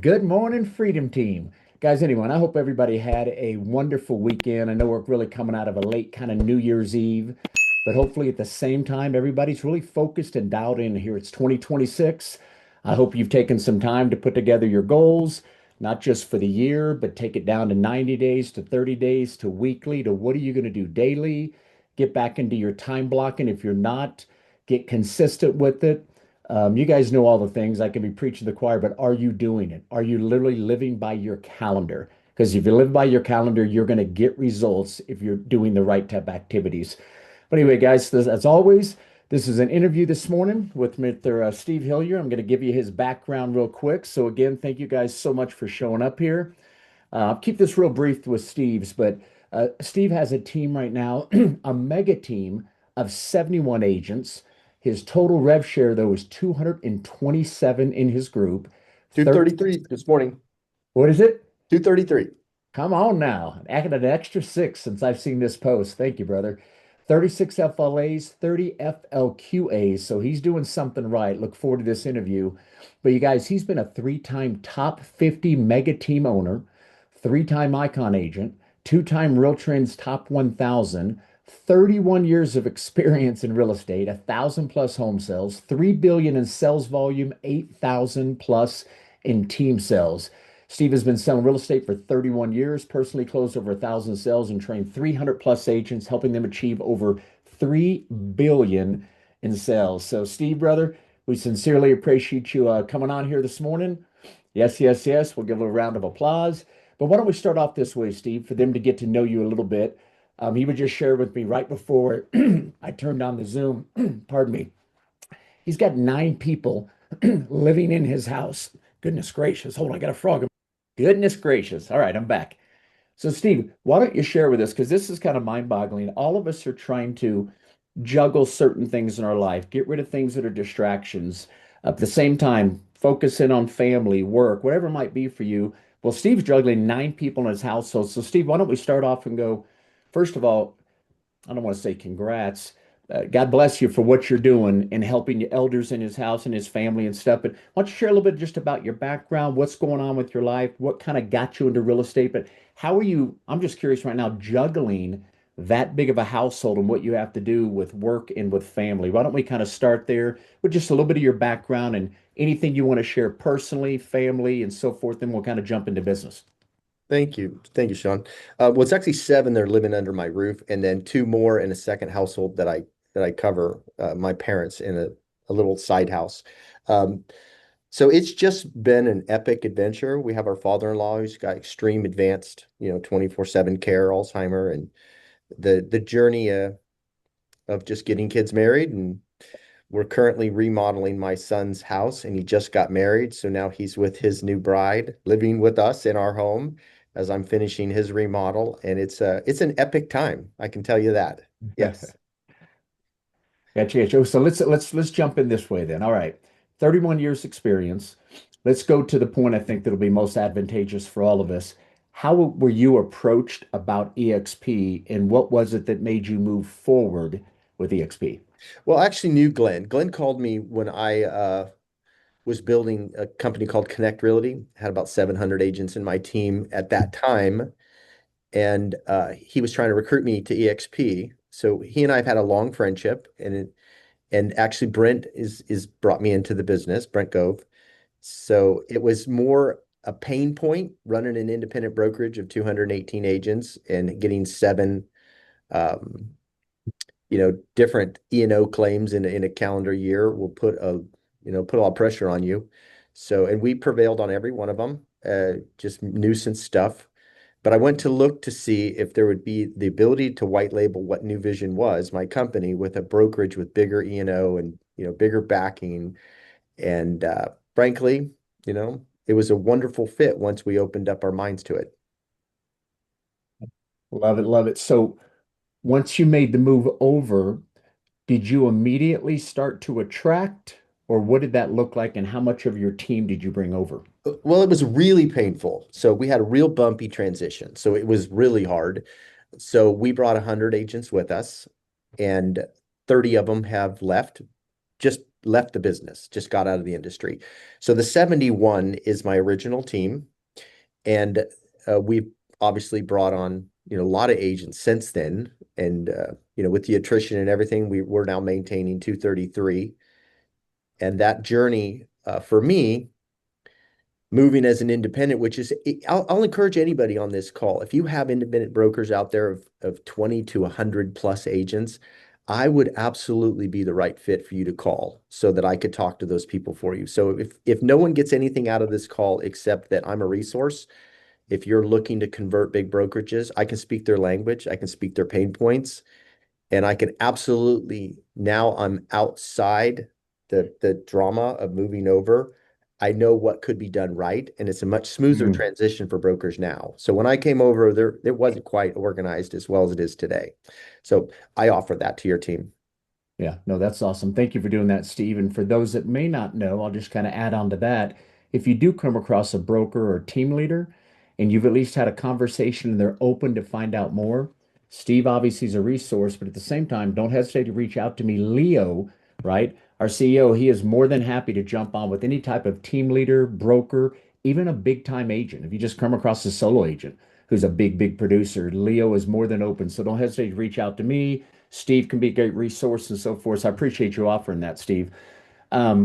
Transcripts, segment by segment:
Good morning, Freedom Team. Guys, anyone, I hope everybody had a wonderful weekend. I know we're really coming out of a late kind of New Year's Eve, but hopefully at the same time, everybody's really focused and dialed in here. It's 2026. I hope you've taken some time to put together your goals, not just for the year, but take it down to 90 days, to 30 days, to weekly, to what are you going to do daily? Get back into your time blocking. If you're not, get consistent with it. You guys know all the things. I can be preaching to the choir, but are you doing it? Are you literally living by your calendar? Because if you live by your calendar, you're going to get results if you're doing the right type of activities. But anyway, guys, as always, this is an interview this morning with Mr. Steve Hillier. I'm going to give you his background real quick. So again, thank you guys so much for showing up here. I'll keep this real brief with Steve's, but Steve has a team right now, a mega team of 71 agents. His total rev share, though, is 227 in his group. 233 this morning. What is it? 233. Come on now. Added an extra six since I've seen this post. Thank you, brother. 36 FLAs, 30 FLQAs. So he's doing something right. Look forward to this interview. But you guys, he's been a three-time top 50 mega team owner, three-time icon agent, two-time Real Trends top 1,000, 31 years of experience in real estate, 1,000 plus home sales, 3 billion in sales volume, 8,000 plus in team sales. Steve has been selling real estate for 31 years, personally closed over 1,000 sales and trained 300 plus agents, helping them achieve over 3 billion in sales. So Steve, brother, we sincerely appreciate you coming on here this morning. Yes, yes, yes. We'll give a round of applause. But why don't we start off this way, Steve, for them to get to know you a little bit. He would just share with me right before I turned on the Zoom. Pardon me. He's got 9 people living in his house. Goodness gracious. Hold on, I got a frog. Goodness gracious. All right, I'm back. So, Steve, why don't you share with us? Because this is kind of mind-boggling. All of us are trying to juggle certain things in our life, get rid of things that are distractions. At the same time, focus in on family, work, whatever it might be for you. Well, Steve's juggling 9 people in his household. So, Steve, why don't we start off and go, first of all, I don't want to say congrats. God bless you for what you're doing and helping the elders in his house and his family and stuff. But why don't you share a little bit just about your background, what's going on with your life, what kind of got you into real estate? But how are you? I'm just curious right now, juggling that big of a household and what you have to do with work and with family. Why don't we kind of start there with just a little bit of your background and anything you want to share personally, family, and so forth, then we'll kind of jump into business. Thank you. Thank you, Sean. Well, it's actually 7 that are living under my roof, and then 2 more in a second household that I cover, my parents in a little side house. Um, so it's just been an epic adventure. We have our father-in-law who's got extreme advanced, 24/7 care, Alzheimer, and the journey of just getting kids married. And we're currently remodeling my son's house, and he just got married. So now he's with his new bride, living with us in our home as I'm finishing his remodel. And it's an epic time, I can tell you that. Yes. Gotcha, gotcha. So let's jump in this way then. All right. 31 years experience. Let's go to the point I think that'll be most advantageous for all of us. How were you approached about EXP and what was it that made you move forward with EXP? Well, I actually knew Glenn. Glenn called me when I was building a company called Connect Realty. Had about 700 agents in my team at that time, and he was trying to recruit me to EXP. So he and I have had a long friendship, and actually Brent is brought me into the business, Brent Gove. So it was more a pain point running an independent brokerage of 218 agents and getting 7 um, different E&O claims in a calendar year will put a lot of pressure on you. So, and we prevailed on every one of them, just nuisance stuff. But I went to look to see if there would be the ability to white label what New Vision was, my company, with a brokerage with bigger E&O and, bigger backing. And frankly, it was a wonderful fit once we opened up our minds to it. Love it, love it. So once you made the move over, did you immediately start to attract, or what did that look like, and how much of your team did you bring over? Well, it was really painful. So we had a real bumpy transition. So it was really hard. So we brought 100 agents with us, and 30 of them have left just left the business, just got out of the industry. So the 71 is my original team, and we've obviously brought on a lot of agents since then, and with the attrition and everything, we're now maintaining 233. And that journey for me, moving as an independent, which is, I'll encourage anybody on this call, if you have independent brokers out there of 20 to 100 plus agents, I would absolutely be the right fit for you to call so that I could talk to those people for you. So if no one gets anything out of this call except that I'm a resource, if you're looking to convert big brokerages, I can speak their language, I can speak their pain points, and I can absolutely, now I'm outside the drama of moving over. I know what could be done right, and it's a much smoother Mm. transition for brokers now. So when I came over, there it wasn't quite organized as well as it is today. So I offer that to your team. Yeah, no, that's awesome. Thank you for doing that, Steve. And for those that may not know, I'll just kind of add on to that. If you do come across a broker or team leader and you've at least had a conversation and they're open to find out more, Steve obviously is a resource, but at the same time, don't hesitate to reach out to me. Leo, right? Our CEO, he is more than happy to jump on with any type of team leader, broker, even a big time agent. If you just come across a solo agent who's a big, big producer, Leo is more than open. So don't hesitate to reach out to me. Steve can be a great resource and so forth. So I appreciate you offering that, Steve. Let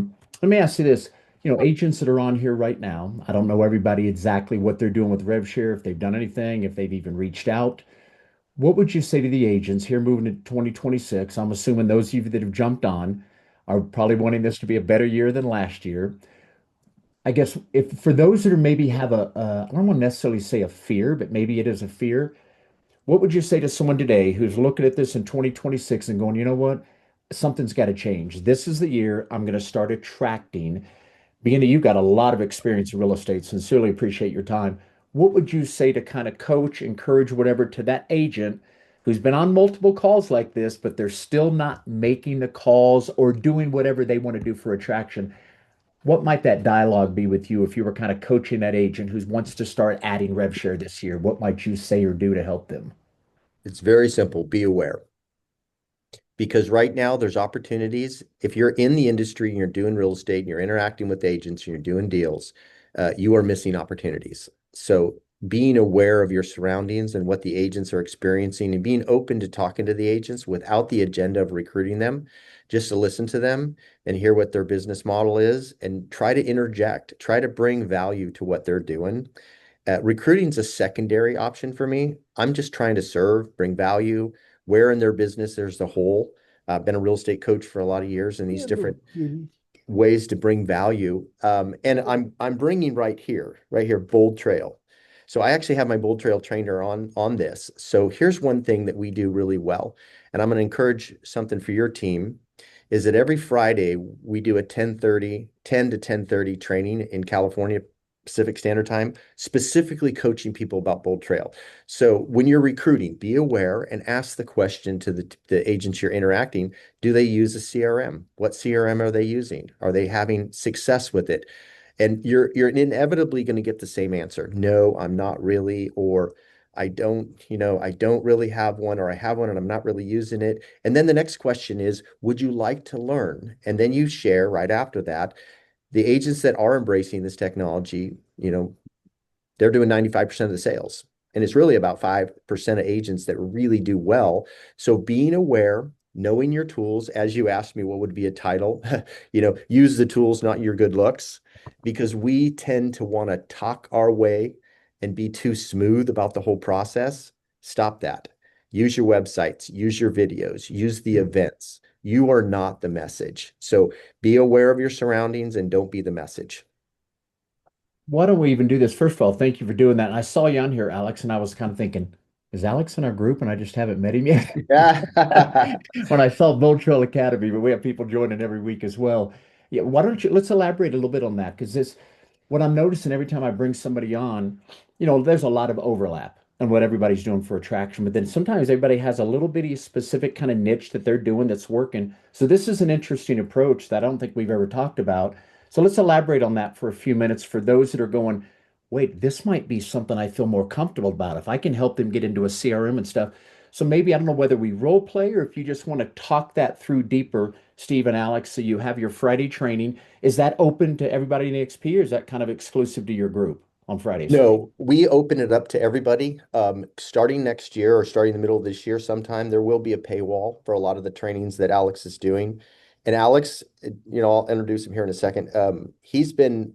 me ask you this. Agents that are on here right now, I don't know everybody exactly what they're doing with RevShare, if they've done anything, if they've even reached out. What would you say to the agents here moving to 2026? I'm assuming those of you that have jumped on are probably wanting this to be a better year than last year. I guess if for those that are maybe have I don't want to necessarily say a fear, but maybe it is a fear. What would you say to someone today who's looking at this in 2026 and going, you know what? Something's got to change. This is the year I'm going to start attracting. Being that you've got a lot of experience in real estate, sincerely appreciate your time. What would you say to kind of coach, encourage, whatever to that agent who's been on multiple calls like this, but they're still not making the calls or doing whatever they want to do for attraction? What might that dialogue be with you if you were kind of coaching that agent who wants to start adding RevShare this year? What might you say or do to help them? It's very simple. Be aware. Because right now there's opportunities. If you're in the industry and you're doing real estate and you're interacting with agents and you're doing deals, you are missing opportunities. So being aware of your surroundings and what the agents are experiencing and being open to talking to the agents without the agenda of recruiting them, just to listen to them and hear what their business model is and try to interject, try to bring value to what they're doing. Recruiting is a secondary option for me. I'm just trying to serve, bring value, where in their business there's the hole. I've been a real estate coach for a lot of years and these different ways to bring value. And I'm bringing right here, Bold Trail. So I actually have my Bold Trail trainer on this. So here's one thing that we do really well, and I'm going to encourage something for your team. Is that every Friday we do a 10 to 10:30 training in California Pacific Standard Time, specifically coaching people about Bold Trail. So when you're recruiting, be aware and ask the question to the agents you're interacting, do they use a CRM? What CRM are they using? Are they having success with it? And you're inevitably going to get the same answer. No, I'm not really, or I don't really have one, or I have one and I'm not really using it. And then the next question is, would you like to learn? And then you share right after that the agents that are embracing this technology, they're doing 95% of the sales. And it's really about 5% of agents that really do well. So being aware, knowing your tools, as you asked me, what would be a title? Use the tools, not your good looks, because we tend to want to talk our way and be too smooth about the whole process. Stop that. Use your websites, use your videos, use the events. You are not the message. So be aware of your surroundings and don't be the message. Why don't we even do this? First of all, thank you for doing that. And I saw you on here, Alex, and I was kind of thinking, is Alex in our group and I just haven't met him yet? Yeah. When I saw Bold Trail Academy, but we have people joining every week as well. Yeah, why don't you let's elaborate a little bit on that? Because this what I'm noticing every time I bring somebody on, there's a lot of overlap on what everybody's doing for attraction, but then sometimes everybody has a little bitty specific kind of niche that they're doing that's working. So this is an interesting approach that I don't think we've ever talked about. So let's elaborate on that for a few minutes for those that are going, wait, this might be something I feel more comfortable about. If I can help them get into a CRM and stuff. So maybe I don't know whether we role play or if you just want to talk that through deeper, Steve and Alex. So you have your Friday training. Is that open to everybody in XP or is that kind of exclusive to your group on Fridays? No, we open it up to everybody. Starting next year or starting in the middle of this year sometime, there will be a paywall for a lot of the trainings that Alex is doing. And Alex, I'll introduce him here in a second. He's been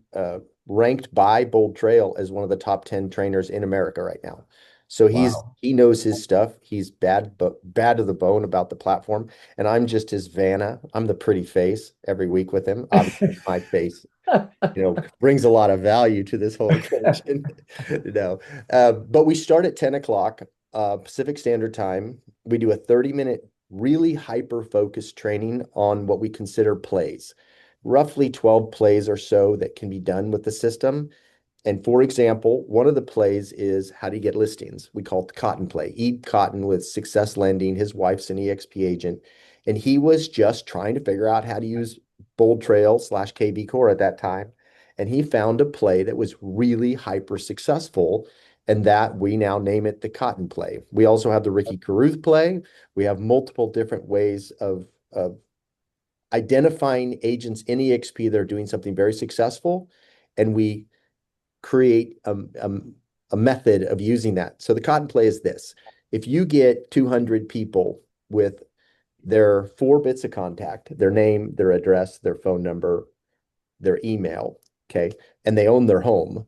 ranked by Bold Trail as one of the top 10 trainers in America right now. So Wow. he knows his stuff. He's bad, but bad to the bone about the platform. And I'm just his Vanna. I'm the pretty face every week with him. Obviously, my face brings a lot of value to this whole equation. No, but we start at 10 o'clock Pacific Standard Time. We do a 30-minute, really hyper-focused training on what we consider plays, roughly 12 plays or so that can be done with the system. And for example, one of the plays is how do you get listings? We call it the cotton play. Eat Cotton with Success Lending. His wife's an EXP agent, and he was just trying to figure out how to use Bold Trail / KB Core at that time. And he found a play that was really hyper successful, and that we now name it the cotton play. We also have the Ricky Carruth play. We have multiple different ways of identifying agents in EXP that are doing something very successful, and we create a method of using that. So the cotton play is this. If you get 200 people with their 4 bits of contact, their name, their address, their phone number, their email, okay, and they own their home,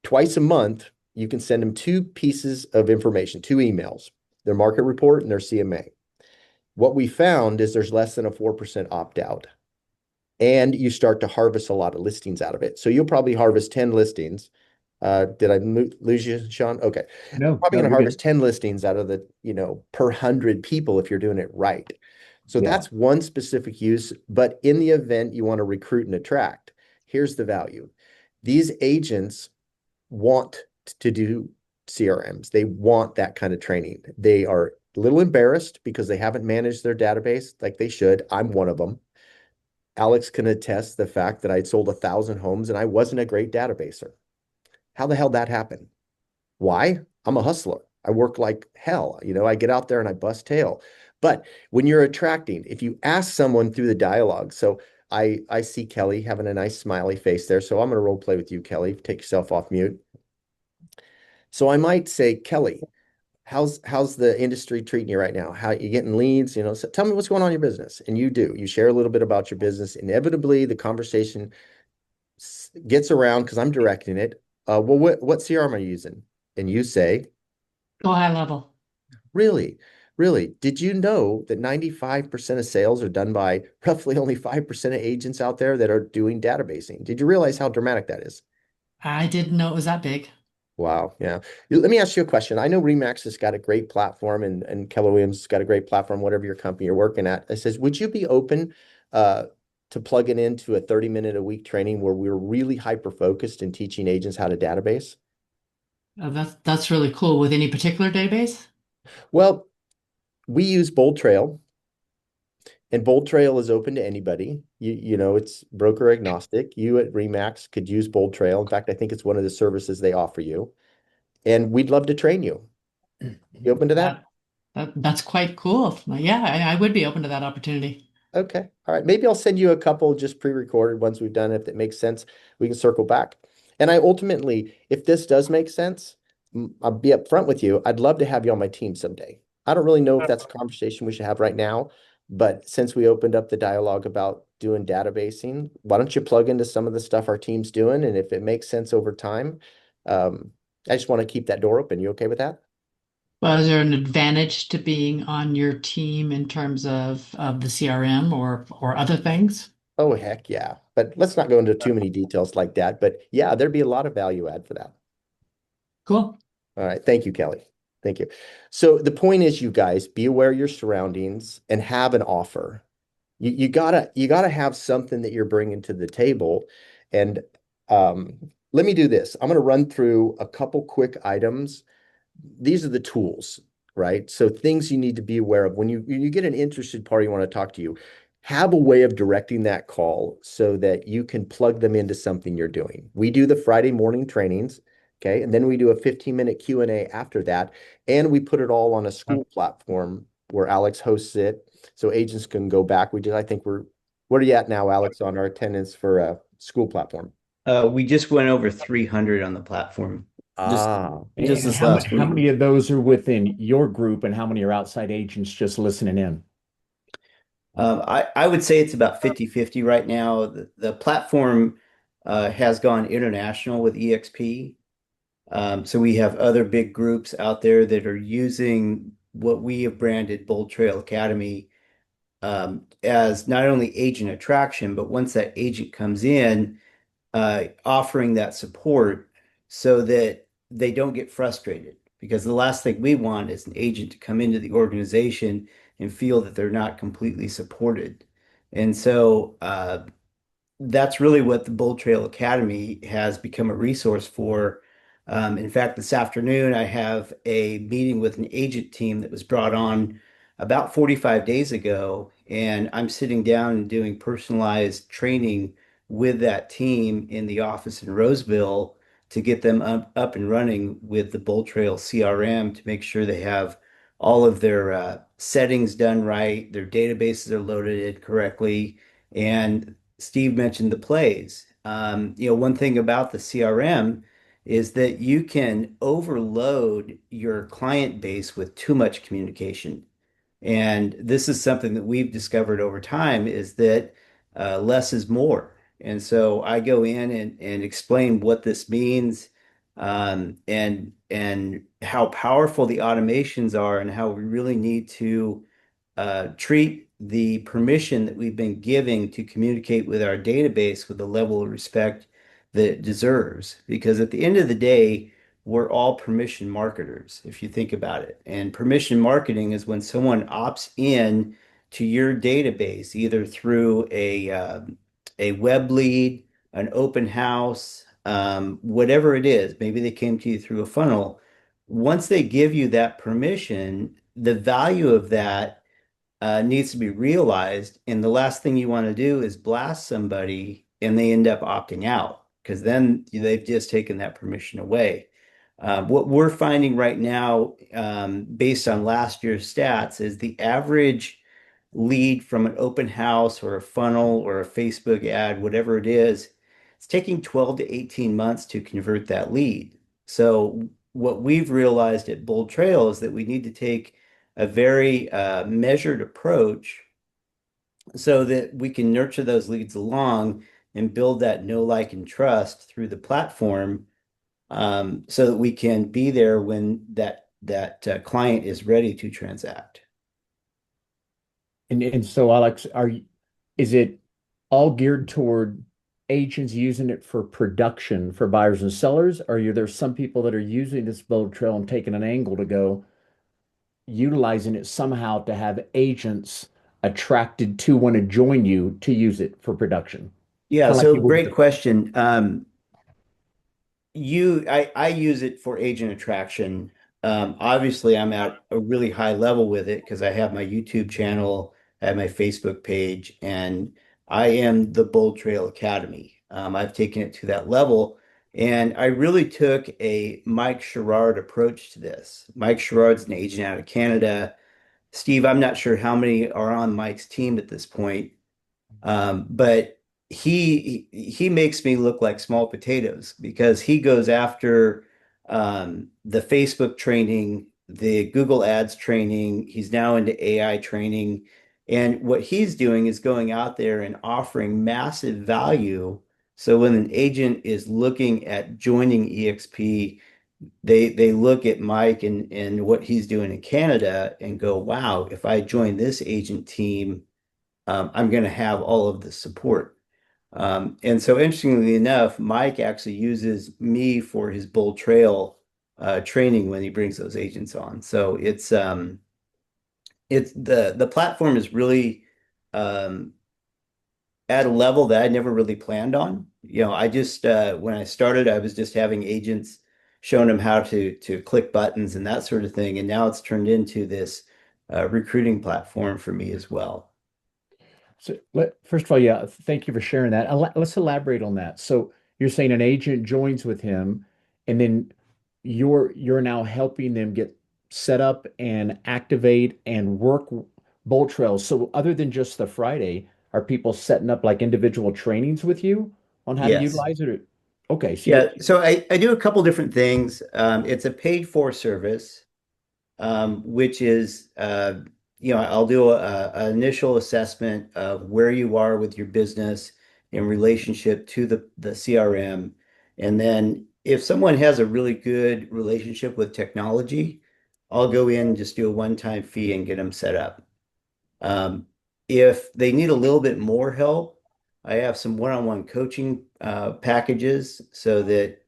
twice a month, you can send them 2 pieces of information, 2 emails, their market report and their CMA. What we found is there's less than a 4% opt out, and you start to harvest a lot of listings out of it. So you'll probably harvest 10 listings. Did I lose you, Sean? Okay. No, Probably no, going to you're good. harvest 10 listings out of the, per 100 people if you're doing it right. So Yeah. that's one specific use. But in the event you want to recruit and attract, here's the value. These agents want to do CRMs. They want that kind of training. They are a little embarrassed because they haven't managed their database like they should. I'm one of them. Alex can attest the fact that I'd sold 1,000 homes and I wasn't a great databaser. How the hell that happen? Why? I'm a hustler. I work like hell. I get out there and I bust tail. But when you're attracting, if you ask someone through the dialogue, so I see Kelly having a nice smiley face there. So I'm going to role play with you, Kelly. Take yourself off mute. So I might say, Kelly, how's the industry treating you right now? How you getting leads? So tell me what's going on in your business. And you do. You share a little bit about your business. Inevitably, the conversation gets around because I'm directing it. Well, what CRM are you using? And you say, Go high level. really, really, did you know that 95% of sales are done by roughly only 5% of agents out there that are doing databasing? Did you realize how dramatic that is? I didn't know it was that big. Wow. Yeah. Let me ask you a question. I know Remax has got a great platform and Keller Williams has got a great platform, whatever your company you're working at. It says, would you be open uh, to plugging into a 30-minute a week training where we're really hyper focused in teaching agents how to database? That's really cool. With any particular database? Well, we use Bold Trail, and Bold Trail is open to anybody. It's broker agnostic. You at Remax could use Bold Trail. In fact, I think it's one of the services they offer you. And we'd love to train you. You open to that? That, that's quite cool. Yeah, I would be open to that opportunity. Okay. All right. Maybe I'll send you a couple just pre-recorded ones we've done. If that makes sense, we can circle back. And I ultimately, if this does make sense, I'll be upfront with you. I'd love to have you on my team someday. I don't really know if that's a conversation we should have right now, but since we opened up the dialogue about doing databasing, why don't you plug into some of the stuff our team's doing? And if it makes sense over time, I just want to keep that door open. You okay with that? Well, is there an advantage to being on your team in terms of the CRM or other things? Oh, heck yeah. But let's not go into too many details like that. But yeah, there'd be a lot of value add for that. Cool. All right. Thank you, Kelly. Thank you. So the point is, you guys be aware of your surroundings and have an offer. You gotta have something that you're bringing to the table. And let me do this. I'm going to run through a couple quick items. These are the tools, right? So things you need to be aware of when you get an interested party who want to talk to you. Have a way of directing that call so that you can plug them into something you're doing. We do the Friday morning trainings. Okay. And then we do a 15-minute Q&A after that. And we put it all on a school platform where Alex hosts it. So agents can go back. I think what are you at now, Alex, on our attendance for a school platform? We just went over 300 on the platform just Ah, just And this how many last how week. many of those are within your group and how many are outside agents just listening in? I would say it's about 50-50 right now. The platform has gone international with EXP. So we have other big groups out there that are using what we have branded Bold Trail Academy as not only agent attraction, but once that agent comes in, offering that support so that they don't get frustrated. Because the last thing we want is an agent to come into the organization and feel that they're not completely supported. And so that's really what the Bold Trail Academy has become a resource for. In fact, this afternoon, I have a meeting with an agent team that was brought on about 45 days ago, and I'm sitting down and doing personalized training with that team in the office in Roseville to get them up and running with the Bold Trail CRM to make sure they have all of their settings done right, their databases are loaded in correctly, and Steve mentioned the plays. One thing about the CRM is that you can overload your client base with too much communication. And this is something that we've discovered over time is that less is more. And so I go in and explain what this means, and how powerful the automations are and how we really need to treat the permission that we've been giving to communicate with our database with the level of respect that it deserves. Because at the end of the day, we're all permission marketers, if you think about it. And permission marketing is when someone opts in to your database, either through a web lead, an open house, whatever it is. Maybe they came to you through a funnel. Once they give you that permission, the value of that needs to be realized. And the last thing you want to do is blast somebody and they end up opting out because then they've just taken that permission away. What we're finding right now, based on last year's stats, is the average lead from an open house or a funnel or a Facebook ad, whatever it is, it's taking 12 to 18 months to convert that lead. So what we've realized at Bold Trail is that we need to take a very measured approach so that we can nurture those leads along and build that know, like, and trust through the platform, so that we can be there when that client is ready to transact. And so Alex, is it all geared toward agents using it for production for buyers and sellers? Or are there some people that are using this bold trail and taking an angle to go utilizing it somehow to have agents attracted to want to join you to use it for production? Yeah, Kind of like so you would great with question. I use it for agent attraction. Obviously, I'm at a really high level with it because I have my YouTube channel, I have my Facebook page, and I am the Bold Trail Academy. I've taken it to that level, and I really took a Mike Sherrard approach to this. Mike Sherrard's an agent out of Canada. Steve, I'm not sure how many are on Mike's team at this point, but he makes me look like small potatoes because he goes after the Facebook training, the Google Ads training. He's now into AI training. And what he's doing is going out there and offering massive value. So when an agent is looking at joining EXP, they look at Mike and what he's doing in Canada and go, wow, if I join this agent team, I'm going to have all of the support. And so, interestingly enough, Mike actually uses me for his Bold Trail training when he brings those agents on. So it's the platform is really um, at a level that I never really planned on. I just when I started, I was just having agents showing them how to click buttons and that sort of thing, and now it's turned into this recruiting platform for me as well. so first of all, yeah, thank you for sharing that. Let's elaborate on that. So you're saying an agent joins with him and then you're now helping them get set up and activate and work bolt trails. So other than just the Friday, are people setting up like individual trainings with you on how to Yes. utilize it? Okay, so Yeah. So I do a couple different things. It's a paid for service, which is, I'll do an initial assessment of where you are with your business in relationship to the CRM. And then if someone has a really good relationship with technology, I'll go in and just do a one-time fee and get them set up. Um, if they need a little bit more help, I have some one-on-one coaching packages so that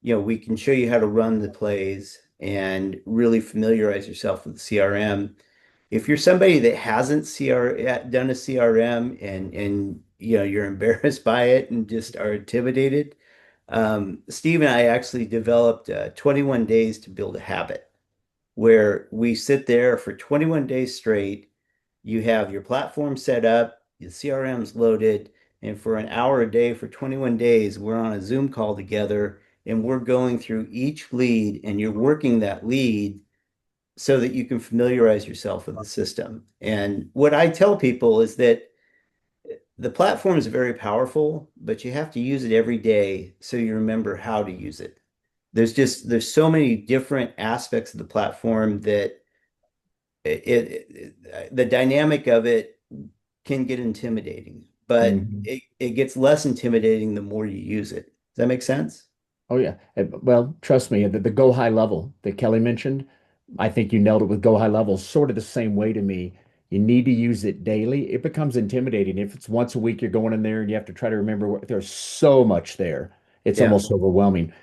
we can show you how to run the plays and really familiarize yourself with the CRM. If you're somebody that hasn't done a CRM and you're embarrassed by it and just are intimidated, Steve and I actually developed 21 days to build a habit where we sit there for 21 days straight. You have your platform set up, the CRM's loaded, and for an hour a day for 21 days, we're on a Zoom call together and we're going through each lead and you're working that lead so that you can familiarize yourself with the system. And what I tell people is that the platform is very powerful, but you have to use it every day so you remember how to use it. There's so many different aspects of the platform that the dynamic of it can get intimidating, but Mhm. it gets less intimidating the more you use it. Does that make sense? Oh yeah. Well, trust me, the go high level that Kelly mentioned, I think you nailed it with go high level, sort of the same way to me. You need to use it daily. It becomes intimidating. If it's once a week, you're going in there and you have to try to remember there's so much there. It's Yeah. almost overwhelming.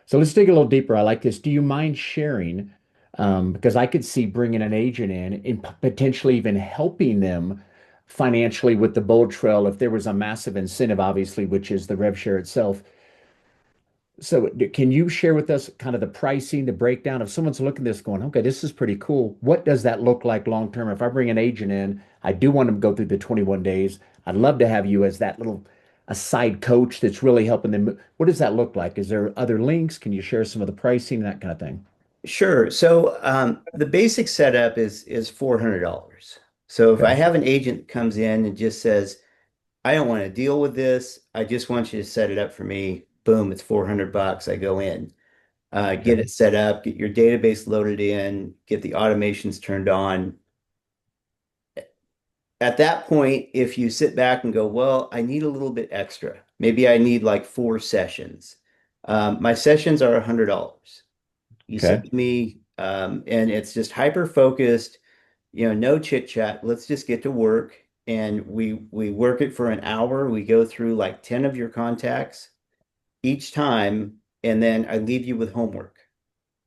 So let's dig a little deeper. I like this. Do you mind sharing? Because I could see bringing an agent in and potentially even helping them financially with the bold trail if there was a massive incentive, obviously, which is the rev share itself. So can you share with us kind of the pricing, the breakdown? If someone's looking at this going, okay, this is pretty cool. What does that look like long term? If I bring an agent in, I do want them to go through the 21 days. I'd love to have you as that little a side coach that's really helping them. What does that look like? Is there other links? Can you share some of the pricing, that kind of thing? Sure. So the basic setup is $400. So if I Okay. have an agent that comes in and just says, I don't want to deal with this, I just want you to set it up for me. Boom, it's 400 bucks. I go in, get Okay. it set up, get your database loaded in, get the automations turned on. At that point, if you sit back and go, well, I need a little bit extra, maybe I need like 4 sessions. My sessions are $100. You Okay. send me, and it's just hyper focused, no chit chat. Let's just get to work. And we work it for an hour. We go through like 10 of your contacts each time, and then I leave you with homework.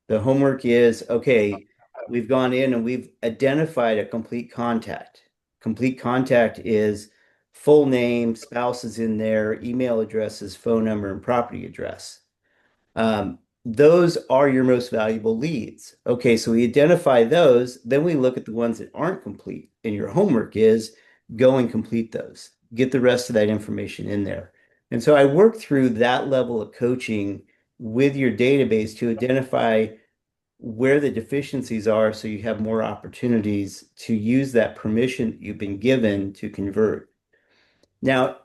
The homework is, okay, we've gone in and we've identified a complete contact. Complete contact is full name, spouse is in there, email addresses, phone number, and property address. Those are your most valuable leads. Okay, so we identify those, then we look at the ones that aren't complete. And your homework is go and complete those. Get the rest of that information in there. And so I work through that level of coaching with your database to identify where the deficiencies are so you have more opportunities to use that permission that you've been given to convert. Now,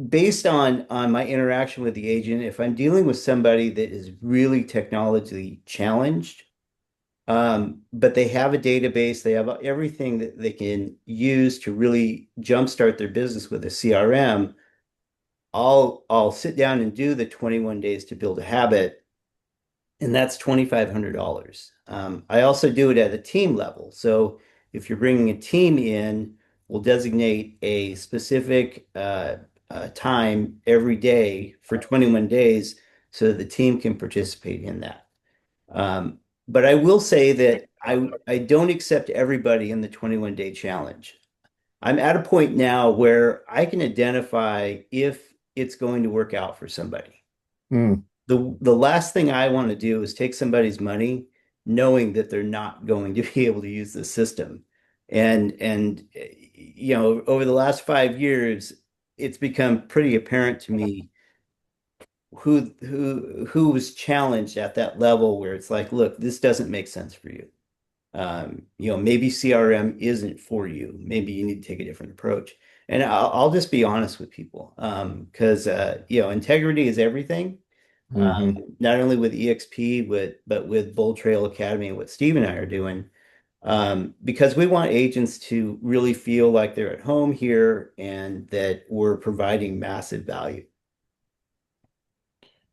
based on my interaction with the agent, if I'm dealing with somebody that is really technologically challenged, but they have a database, they have everything that they can use to really jumpstart their business with a CRM, I'll sit down and do the 21 days to build a habit, and that's $2,500. I also do it at a team level. So if you're bringing a team in, we'll designate a specific time every day for 21 days so that the team can participate in that. But I will say that I don't accept everybody in the 21-day challenge. I'm at a point now where I can identify if it's going to work out for somebody. Mm, The last thing I want to do is take somebody's money knowing that they're not going to be able to use the system. Over the last 5 years, it's become pretty apparent to me who was challenged at that level where it's like, look, this doesn't make sense for you. Maybe CRM isn't for you. Maybe you need to take a different approach. And I'll just be honest with people, because integrity is everything. Hmm. Not only with EXP, but with Bold Trail Academy and what Steve and I are doing, because we want agents to really feel like they're at home here and that we're providing massive value.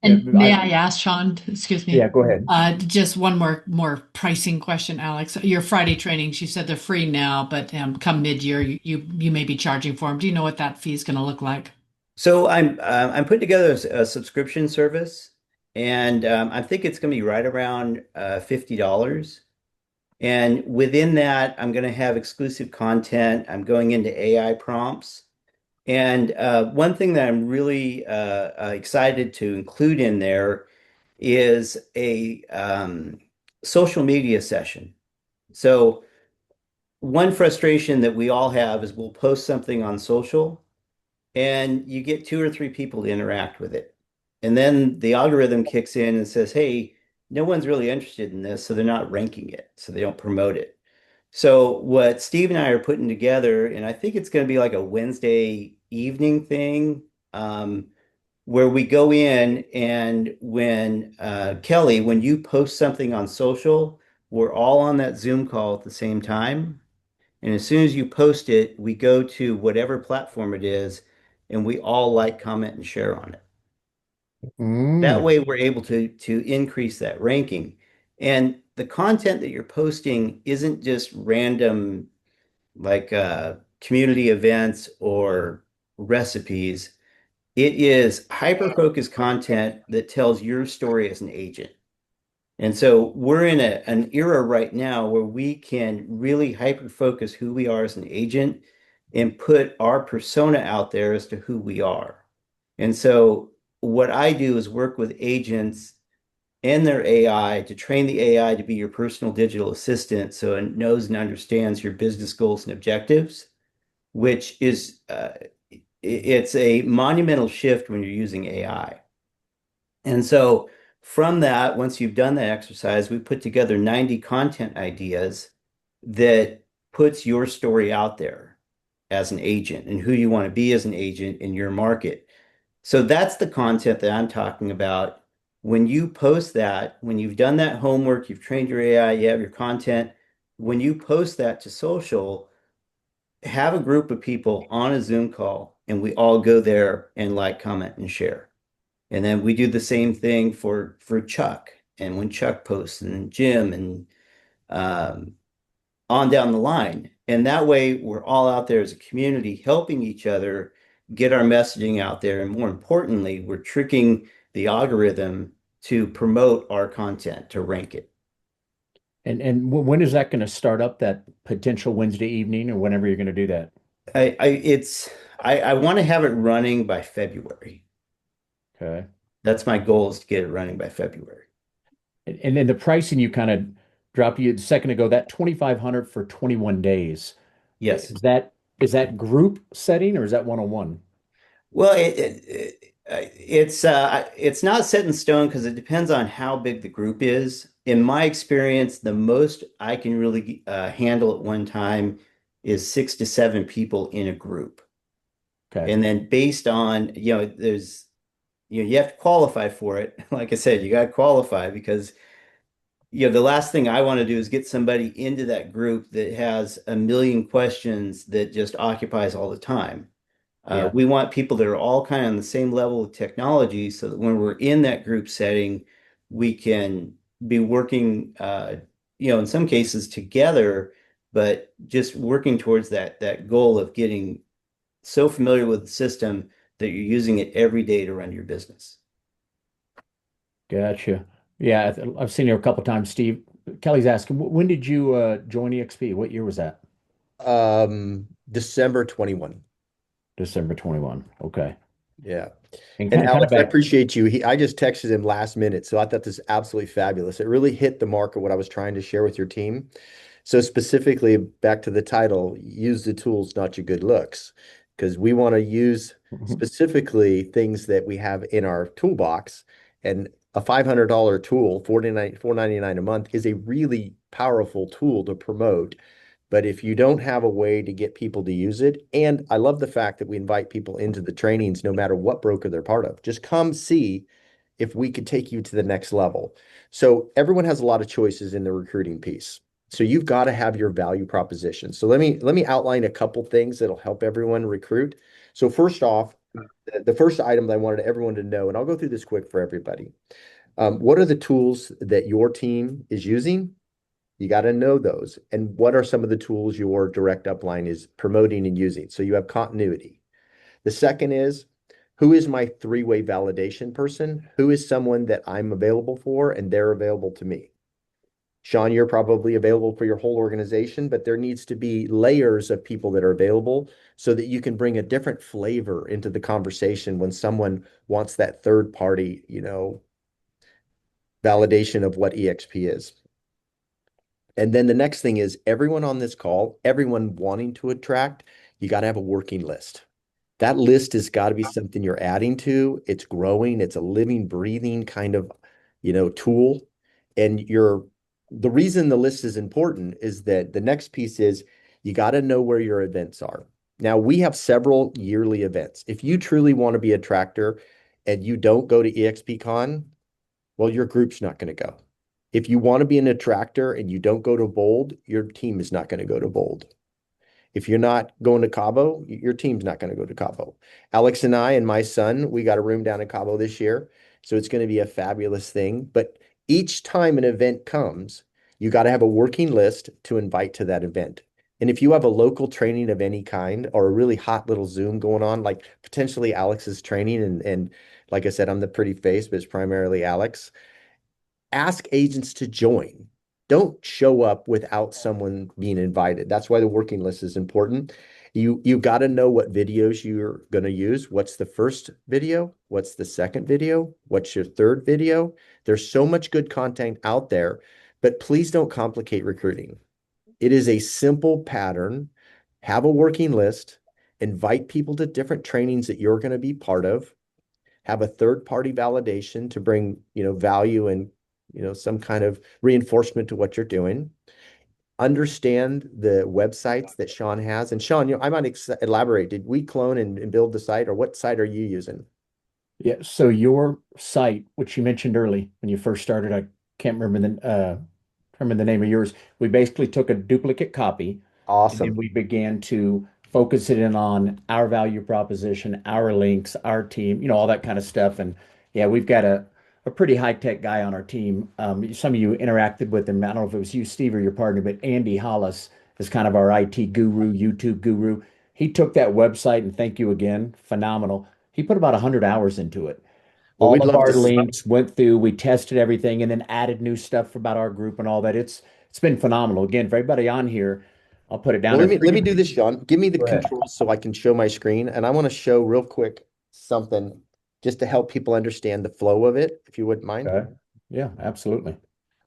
Yeah, And may I ask, Sean, excuse yeah, me, go ahead. just one more pricing question, Alex. Your Friday trainings, you said they're free now, but come mid-year, you may be charging for them. Do you know what that fee is going to look like? So I'm putting together a subscription service, and I think it's going to be right around $50. And within that, I'm going to have exclusive content. I'm going into AI prompts. And one thing that I'm really excited to include in there is a social media session. So one frustration that we all have is we'll post something on social and you get two or three people to interact with it. And then the algorithm kicks in and says, hey, no one's really interested in this, so they're not ranking it, so they don't promote it. So what Steve and I are putting together, and I think it's going to be like a Wednesday evening thing, where we go in and when Kelly, when you post something on social, we're all on that Zoom call at the same time. And as soon as you post it, we go to whatever platform it is, and we all like, comment, and share on it. That Mm. way, we're able to increase that ranking. And the content that you're posting isn't just random, like community events or recipes. It is hyper-focused content that tells your story as an agent. And so we're in an era right now where we can really hyper focus who we are as an agent and put our persona out there as to who we are. And so what I do is work with agents and their AI to train the AI to be your personal digital assistant so it knows and understands your business goals and objectives, which is it's a monumental shift when you're using AI. And so from that, once you've done that exercise, we put together 90 content ideas that puts your story out there as an agent and who you want to be as an agent in your market. So that's the content that I'm talking about. When you post that, when you've done that homework, you've trained your AI, you have your content, when you post that to social, have a group of people on a Zoom call and we all go there and like, comment, and share. And then we do the same thing for Chuck and when Chuck posts and Jim and um, on down the line. And that way we're all out there as a community helping each other get our messaging out there. And more importantly, we're tricking the algorithm to promote our content, to rank it. And when is that going to start up, that potential Wednesday evening or whenever you're going to do that? I want to have it running by February. Okay. That's my goal is to get it running by February. And then the pricing you kind of dropped you a second ago, that 2,500 for 21 days. Yes. Is that group setting or is that one-on-one? Well, it's not set in stone because it depends on how big the group is. In my experience, the most I can really handle at one time is 6 to 7 people in a group. Okay. And then based on, you have to qualify for it. Like I said, you got to qualify because, the last thing I want to do is get somebody into that group that has a million questions that just occupies all the time. Yeah. We want people that are all kind of on the same level of technology so that when we're in that group setting, we can be working, in some cases together, but just working towards that goal of getting so familiar with the system that you're using it every day to run your business. Gotcha. Yeah, I've seen you a couple times, Steve. Kelly's asking, when did you join EXP? What year was that? December 21. December 21. Okay. Yeah. And And kind of Alex, I back. appreciate you. I just texted him last minute, so I thought this is absolutely fabulous. It really hit the mark of what I was trying to share with your team. So specifically, back to the title, use the tools, not your good looks. because we want to use Mhm. specifically things that we have in our toolbox. And a $500 tool, 499 a month, is a really powerful tool to promote. But if you don't have a way to get people to use it, and I love the fact that we invite people into the trainings no matter what broker they're part of, just come see if we could take you to the next level. So everyone has a lot of choices in the recruiting piece. So you've got to have your value proposition. So let me outline a couple things that'll help everyone recruit. So first off, the first item that I wanted everyone to know, and I'll go through this quick for everybody. What are the tools that your team is using? You got to know those. And what are some of the tools your direct upline is promoting and using? So you have continuity. The second is, who is my three-way validation person? Who is someone that I'm available for and they're available to me? Sean, you're probably available for your whole organization, but there needs to be layers of people that are available so that you can bring a different flavor into the conversation when someone wants that third party, validation of what EXP is. And then the next thing is everyone on this call, everyone wanting to attract, you got to have a working list. That list has got to be something you're adding to. It's growing. It's a living, breathing kind of, tool. And the reason the list is important is that the next piece is you got to know where your events are. Now, we have several yearly events. If you truly want to be a tractor and you don't go to EXPCon, well, your group's not going to go. If you want to be an attractor and you don't go to Bold, your team is not going to go to Bold. If you're not going to Cabo, your team's not going to go to Cabo. Alex and I and my son, we got a room down in Cabo this year. So it's going to be a fabulous thing. But each time an event comes, you got to have a working list to invite to that event. And if you have a local training of any kind or a really hot little Zoom going on, like potentially Alex's training, and like I said, I'm the pretty face, but it's primarily Alex. Ask agents to join. Don't show up without someone being invited. That's why the working list is important. You got to know what videos you're going to use. What's the first video? What's the second video? What's your third video? There's so much good content out there, but please don't complicate recruiting. It is a simple pattern. Have a working list, invite people to different trainings that you're going to be part of, have a third party validation to bring, value and, some kind of reinforcement to what you're doing. Understand the websites that Sean has. And Sean, I might elaborate. Did we clone and build the site, or what site are you using? Yeah, so your site, which you mentioned early when you first started, I can't remember the name of yours. We basically took a duplicate copy and then Awesome. we began to focus it in on our value proposition, our links, our team, all that kind of stuff. And yeah, we've got a pretty high-tech guy on our team. Some of you interacted with him. I don't know if it was you, Steve, or your partner, but Andy Hollis is kind of our IT guru, YouTube guru. He took that website, and thank you again, phenomenal. He put about 100 hours into it. Well, All we'd of love our to. links went through, we tested everything and then added new stuff about our group and all that. It's been phenomenal. Again, for everybody on here, I'll put it down Well, there. let me do this, Sean. Give me the Go ahead. controls so I can show my screen. And I want to show real quick something just to help people understand the flow of it, if you wouldn't mind. Okay. Yeah, absolutely.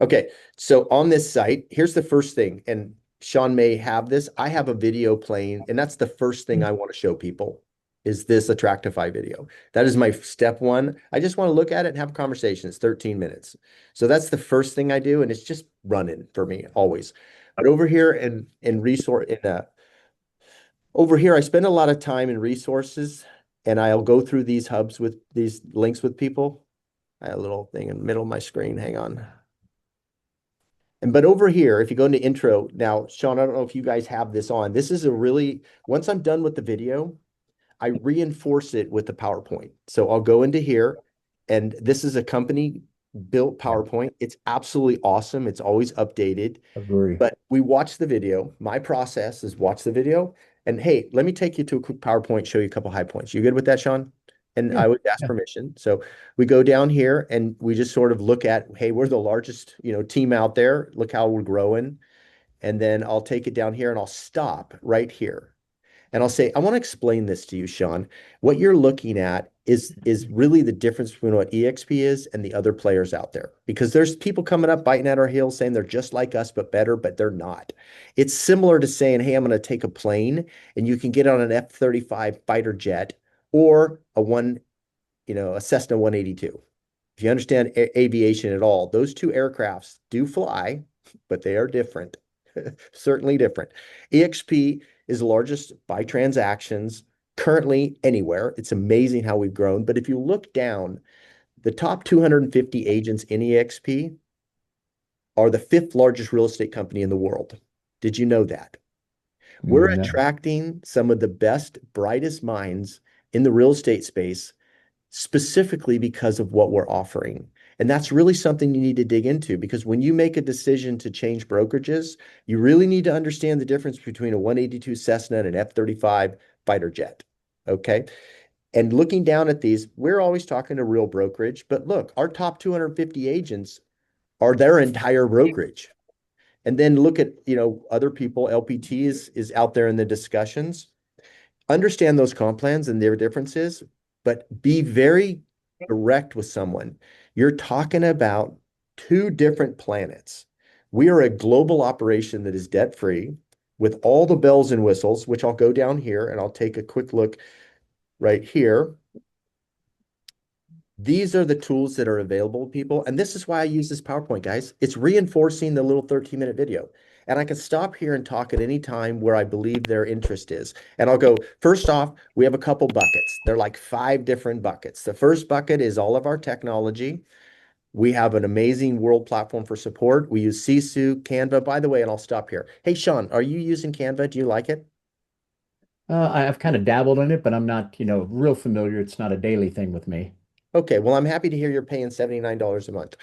Okay, so on this site, here's the first thing, and Sean may have this. I have a video playing, and that's the first thing I want to show people is this Attractify video. That is my step one. I just want to look at it and have a conversation. It's 13 minutes. So that's the first thing I do, and it's just running for me always. But over here over here, I spend a lot of time in resources, and I'll go through these hubs with these links with people. I have a little thing in the middle of my screen. Hang on. But over here, if you go into intro, now, Sean, I don't know if you guys have this on. This is once I'm done with the video, I reinforce it with the PowerPoint. So I'll go into here, and this is a company built Yeah, PowerPoint. It's absolutely awesome. It's always updated. agree. But we watch the video. My process is watch the video. And hey, let me take you to a quick PowerPoint, show you a couple high points. You good with that, Sean? And Yeah, I would ask yeah, permission. So we go down here and we just sort of look at, hey, we're the largest, team out there. Look how we're growing. And then I'll take it down here and I'll stop right here. And I'll say, I want to explain this to you, Sean. What you're looking at is really the difference between what EXP is and the other players out there. Because there's people coming up biting at our heels saying they're just like us, but better, but they're not. It's similar to saying, hey, I'm going to take a plane and you can get on an F-35 fighter jet or a Cessna 182. If you understand aviation at all, those two aircrafts do fly, but they are different, certainly different. EXP is the largest by transactions currently anywhere. It's amazing how we've grown. But if you look down, the top 250 agents in EXP are the fifth largest real estate company in the world. Did you know that? We're No. attracting some of the best, brightest minds in the real estate space specifically because of what we're offering. And that's really something you need to dig into because when you make a decision to change brokerages, you really need to understand the difference between a 182 Cessna and an F-35 fighter jet. Okay. And looking down at these, we're always talking to real brokerage, but look, our top 250 agents are their entire brokerage. And then look at, other people, LPTs is out there in the discussions. Understand those comp plans and their differences, but be very direct with someone. You're talking about two different planets. We are a global operation that is debt-free with all the bells and whistles, which I'll go down here and I'll take a quick look right here. These are the tools that are available to people. And this is why I use this PowerPoint, guys. It's reinforcing the little 13-minute video. And I can stop here and talk at any time where I believe their interest is. And I'll go, first off, we have a couple buckets. They're like 5 different buckets. The first bucket is all of our technology. We have an amazing world platform for support. We use Sisu, Canva. By the way, and I'll stop here. Hey, Sean, are you using Canva? Do you like it? I've kind of dabbled in it, but I'm not, real familiar. It's not a daily thing with me. Okay, well, I'm happy to hear you're paying $79 a month.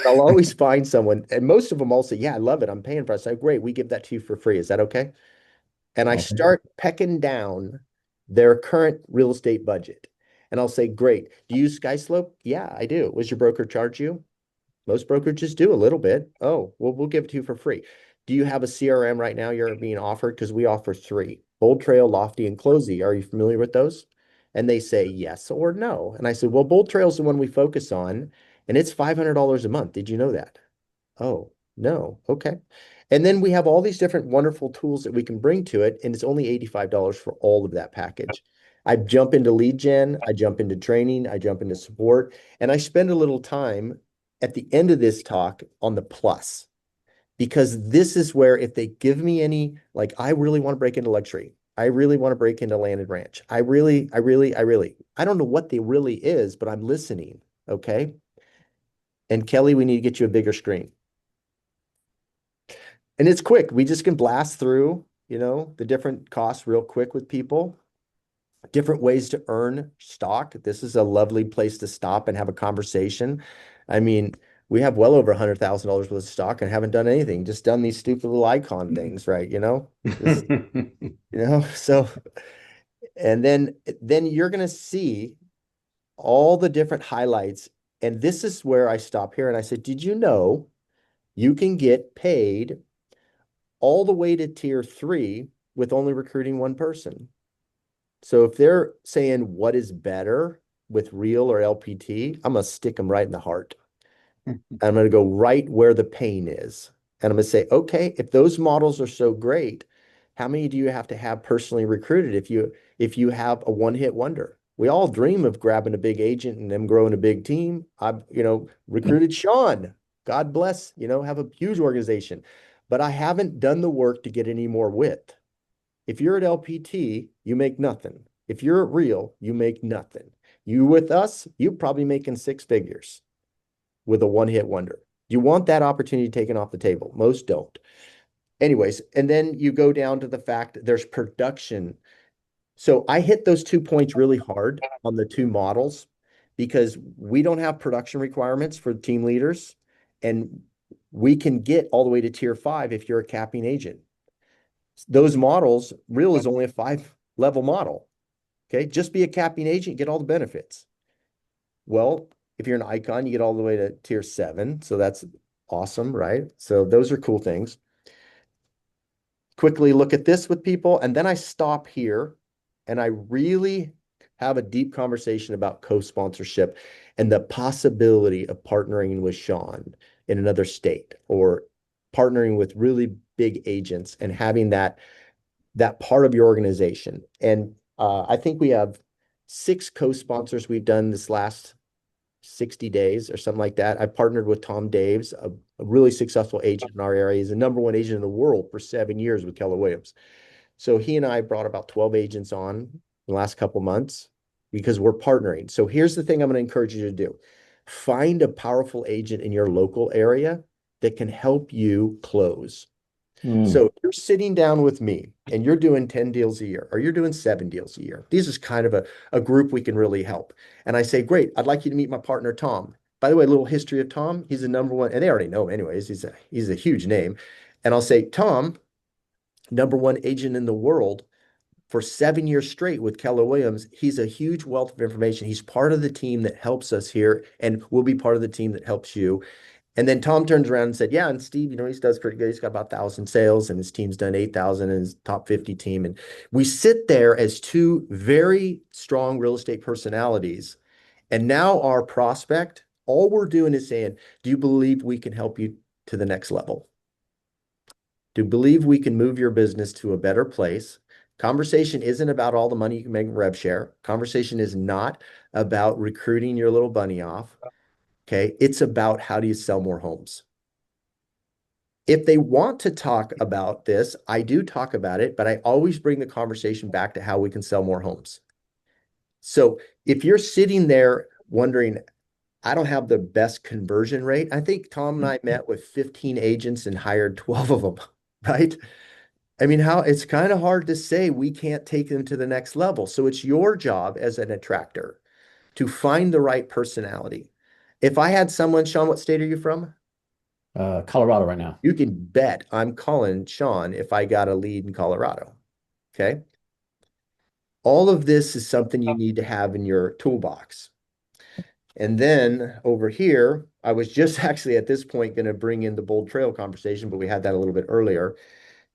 I'll always find someone, and most of them all say, yeah, I love it. I'm paying for it. So great, we give that to you for free. Is that okay? And I Okay. start pecking down their current real estate budget. And I'll say, great. Do you use SkySlope? Yeah, I do. Was your broker charge you? Most brokerages do a little bit. Oh, well, we'll give it to you for free. Do you have a CRM right now you're being offered? Because we offer 3, Bold Trail, Lofty, and Closey. Are you familiar with those? And they say yes or no. And I said, well, Bold Trail is the one we focus on, and it's $500 a month. Did you know that? Oh, no. Okay. And then we have all these different wonderful tools that we can bring to it, and it's only $85 for all of that package. I jump into lead gen, I jump into training, I jump into support, and I spend a little time at the end of this talk on the plus. Because this is where if they give me any, like, I really want to break into luxury. I really want to break into land and ranch. I don't know what they really is, but I'm listening. Okay. And Kelly, we need to get you a bigger screen. And it's quick. We just can blast through, the different costs real quick with people, different ways to earn stock. This is a lovely place to stop and have a conversation. I mean, we have well over $100,000 worth of stock and haven't done anything, just done these stupid little icon things, right? Just, so, and then you're going to see all the different highlights. And this is where I stop here. And I said, did you know you can get paid all the way to tier 3 with only recruiting one person? So if they're saying what is better with real or LPT, I'm going to stick them right in the heart. I'm going to go right where the pain is. And I'm going to say, okay, if those models are so great, how many do you have to have personally recruited if you have a one-hit wonder? We all dream of grabbing a big agent and them growing a big team. I've, recruited Sean. God bless, have a huge organization. But I haven't done the work to get any more width. If you're at LPT, you make nothing. If you're at Real, you make nothing. You with us, you're probably making 6 figures with a one-hit wonder. You want that opportunity taken off the table. Most don't. Anyways, and then you go down to the fact that there's production. So I hit those 2 points really hard on the 2 models because we don't have production requirements for team leaders, and we can get all the way to tier 5 if you're a capping agent. Those models, Real is only a 5-level model. Okay, just be a capping agent, get all the benefits. Well, if you're an icon, you get all the way to tier 7. So that's awesome, right? So those are cool things. Quickly look at this with people. And then I stop here and I really have a deep conversation about co-sponsorship and the possibility of partnering with Sean in another state or partnering with really big agents and having that part of your organization. And I think we have 6 co-sponsors we've done this last 60 days or something like that. I partnered with Tom Daves, a really successful agent in our area. He's the #1 agent in the world for 7 years with Keller Williams. So he and I brought about 12 agents on in the last couple months because we're partnering. So here's the thing I'm going to encourage you to do. Find a powerful agent in your local area that can help you close. So if you're sitting down with me and you're doing 10 deals a year or you're doing 7 deals a year, this is kind of a group we can really help. And I say, great, I'd like you to meet my partner, Tom. By the way, a little history of Tom. He's the #1, and they already know him anyways. He's a huge name. And I'll say, Tom, #1 agent in the world for 7 years straight with Keller Williams. He's a huge wealth of information. He's part of the team that helps us here and will be part of the team that helps you. And then Tom turns around and said, yeah, and Steve, he does pretty good. He's got about 1,000 sales and his team's done 8,000 in his top 50 team. And we sit there as 2 very strong real estate personalities. And now our prospect, all we're doing is saying, do you believe we can help you to the next level? Do you believe we can move your business to a better place? Conversation isn't about all the money you can make in rev share. Conversation is not about recruiting your little bunny off. Okay. It's about how do you sell more homes? If they want to talk about this, I do talk about it, but I always bring the conversation back to how we can sell more homes. So if you're sitting there wondering, I don't have the best conversion rate. I think Tom and I met with 15 agents and hired 12 of them, right? I mean, it's kind of hard to say we can't take them to the next level. So it's your job as an attractor to find the right personality. If I had someone, Sean, what state are you from? Colorado right now. You can bet I'm calling Sean if I got a lead in Colorado. Okay. All of this is something you need to have in your toolbox. And then over here, I was just actually at this point going to bring in the Bold Trail conversation, but we had that a little bit earlier.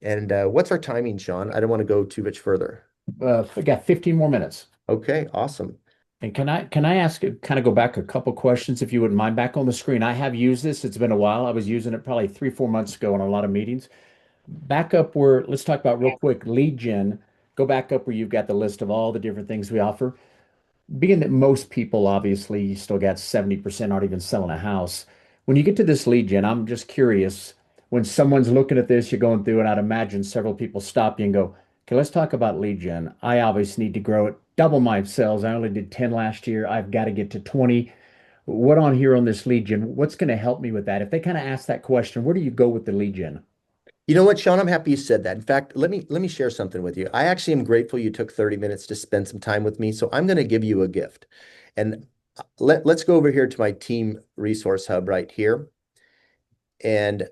And what's our timing, Sean? I don't want to go too much further. We got 15 more minutes. Okay, awesome. And can I ask, kind of go back a couple questions if you wouldn't mind? Back on the screen, I have used this. It's been a while. I was using it probably 3, 4 months ago in a lot of meetings. Back up where, let's talk about real quick, lead gen. Go back up where you've got the list of all the different things we offer. Being that most people, obviously, you still got 70% aren't even selling a house. When you get to this lead gen, I'm just curious, when someone's looking at this, you're going through, and I'd imagine several people stop you and go, okay, let's talk about lead gen. I obviously need to grow it, double my sales. I only did 10 last year. I've got to get to 20. What on here on this lead gen? What's going to help me with that? If they kind of ask that question, where do you go with the lead gen? You know what, Sean? I'm happy you said that. In fact, let me share something with you. I actually am grateful you took 30 minutes to spend some time with me. So I'm going to give you a gift. And let's go over here to my team resource hub right here. And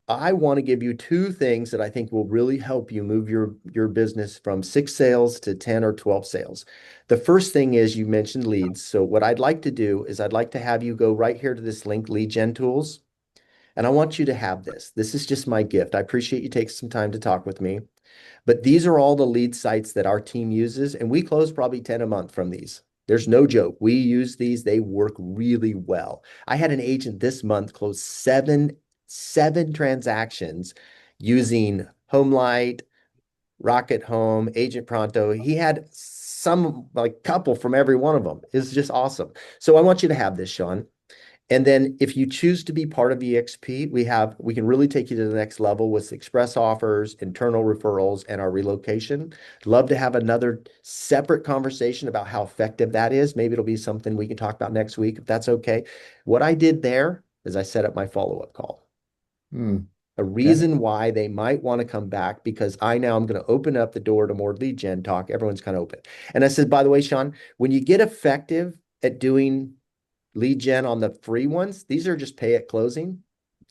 I want to give you 2 things that I think will really help you move your business from 6 sales to 10 or 12 sales. The first thing is you mentioned leads. So what I'd like to do is I'd like to have you go right here to this link, Lead Gen Tools. And I want you to have this. This is just my gift. I appreciate you taking some time to talk with me. But these are all the lead sites that our team uses, and we close probably 10 a month from these. There's no joke. We use these. They work really well. I had an agent this month close seven transactions using HomeLight, Rocket Home, Agent Pronto. He had some like couple from every one of them. It's just awesome. So I want you to have this, Sean. And then if you choose to be part of EXP, we can really take you to the next level with express offers, internal referrals, and our relocation. Love to have another separate conversation about how effective that is. Maybe it'll be something we can talk about next week, if that's okay. What I did there is I set up my follow-up call. A reason why they might want to come back, because I now am going to open up the door to more lead gen talk. Everyone's kind of open. And I said, by the way, Sean, when you get effective at doing lead gen on the free ones, these are just pay at closing.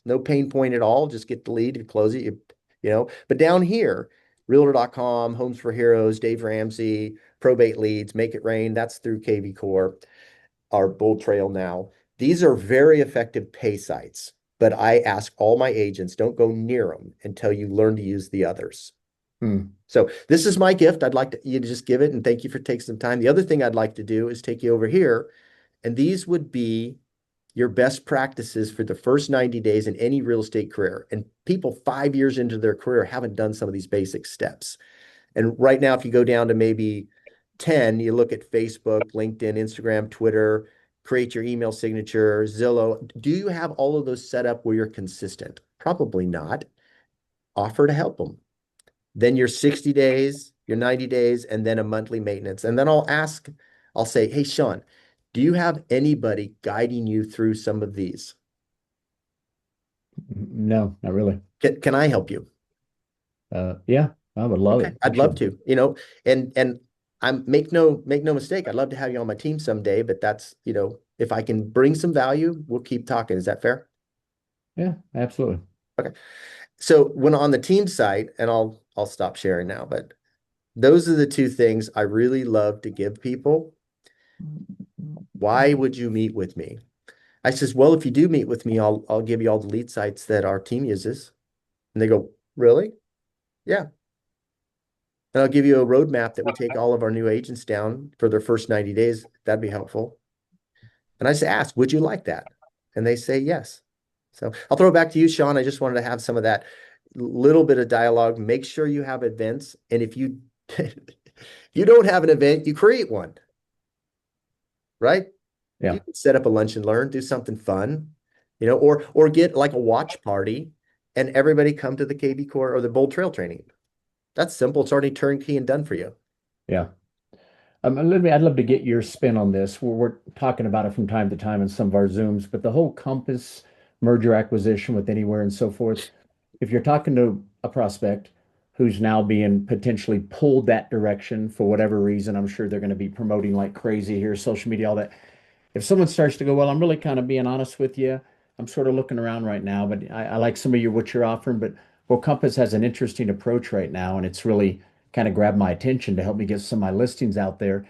No pain point at all. Just get the lead and close it. But down here, realtor.com, Homes for Heroes, Dave Ramsey, probate leads, Make It Rain. That's through KV Core, our Bold Trail now. These are very effective pay sites, but I ask all my agents, don't go near them until you learn to use the others. Hmm. So this is my gift. I'd like you to just give it and thank you for taking some time. The other thing I'd like to do is take you over here, and these would be your best practices for the first 90 days in any real estate career. And people 5 years into their career haven't done some of these basic steps. And right now, if you go down to maybe 10, you look at Facebook, LinkedIn, Instagram, Twitter, create your email signature, Zillow. Do you have all of those set up where you're consistent? Probably not. Offer to help them. Then your 60 days, your 90 days, and then a monthly maintenance. And then I'll say, hey, Sean, do you have anybody guiding you through some of these? No, not really. Can I help you? Yeah, I would love Okay, it. I'd love Actually. to, and I'm make no mistake, I'd love to have you on my team someday, but that's, if I can bring some value, we'll keep talking. Is that fair? Yeah, absolutely. Okay. So when on the team side, and I'll stop sharing now, but those are the two things I really love to give people. Why would you meet with me? I says, well, if you do meet with me, I'll give you all the lead sites that our team uses. And they go, really? Yeah. And I'll give you a roadmap that we take all of our new agents down for their first 90 days. That'd be helpful. And I just ask, would you like that? And they say yes. So I'll throw it back to you, Sean. I just wanted to have some of that little bit of dialogue. Make sure you have events. And if you you don't have an event, you create one, right? Yeah. You can set up a lunch and learn, do something fun, or get like a watch party and everybody come to the KB Core or the Bold Trail training. That's simple. It's already turnkey and done for you. Yeah. I'd love to get your spin on this. We're talking about it from time to time in some of our Zooms, but the whole Compass merger acquisition with Anywhere and so forth, if you're talking to a prospect who's now being potentially pulled that direction for whatever reason, I'm sure they're going to be promoting like crazy here, social media, all that. If someone starts to go, well, I'm really kind of being honest with you. I'm sort of looking around right now, but I like some of what you're offering. But well, Compass has an interesting approach right now, and it's really kind of grabbed my attention to help me get some of my listings out there.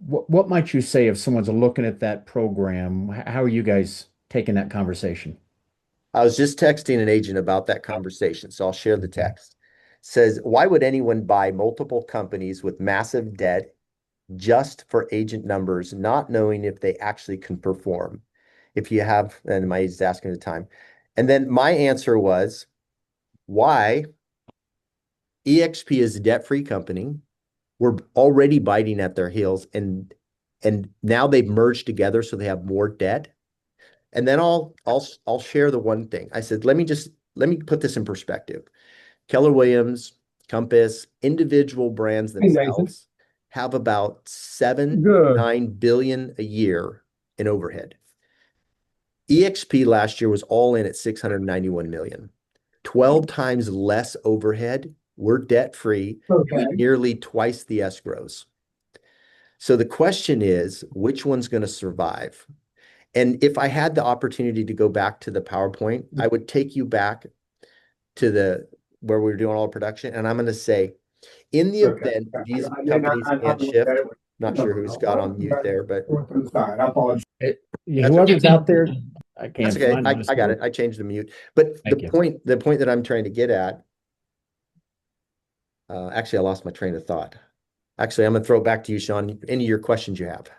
What might you say if someone's looking at that program? How are you guys taking that conversation? I was just texting an agent about that conversation, so I'll share the text. Says, why would anyone buy multiple companies with massive debt just for agent numbers, not knowing if they actually can perform? If you have, and my agent's asking at the time. And then my answer was, why? EXP is a debt-free company. We're already biting at their heels, and now they've merged together so they have more debt. And then I'll share the one thing. I said, let me put this in perspective. Keller Williams, Compass, individual brands Hey, Nathan. themselves have about 7, Good. 9 billion a year in overhead. EXP last year was all in at 691 million. 12 times less overhead. We're debt free, Okay. nearly twice the escrows. So the question is, which one's going to survive? And if I had the opportunity to go back to the PowerPoint, I would take you back to where we were doing all the production. And I'm going to say, in the Okay. event these I mean, companies can't shift, not sure who's got on mute there, but I apologize. Yeah, that's okay. whoever's out there, I That's can't okay. find I got it. I changed the mute. But Thank you. the point that I'm trying to get at, actually, I lost my train of thought. Actually, I'm going to throw it back to you, Sean. Any of your questions you have.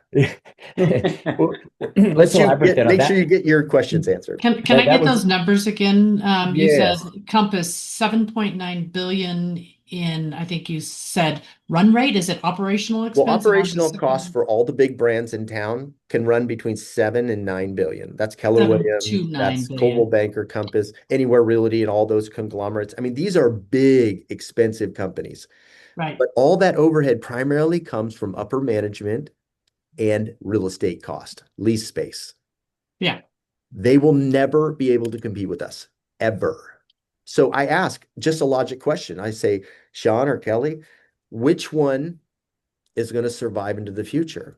Well, let's elaborate that on Make sure you that. get your questions answered. Can I That get was those numbers again? You said yes. Compass 7.9 billion in, I think you said run rate. Is it operational Well, expense? operational costs for all the big brands in town can run between 7 and 9 billion. That's Keller 7 Williams, to 9 that's billion. Coldwell Banker, Compass, Anywhere Realty, and all those conglomerates. I mean, these are big, expensive companies. Right. But all that overhead primarily comes from upper management and real estate cost, lease space. Yeah. They will never be able to compete with us, ever. So I ask just a logic question. I say, Sean or Kelly, which one is going to survive into the future?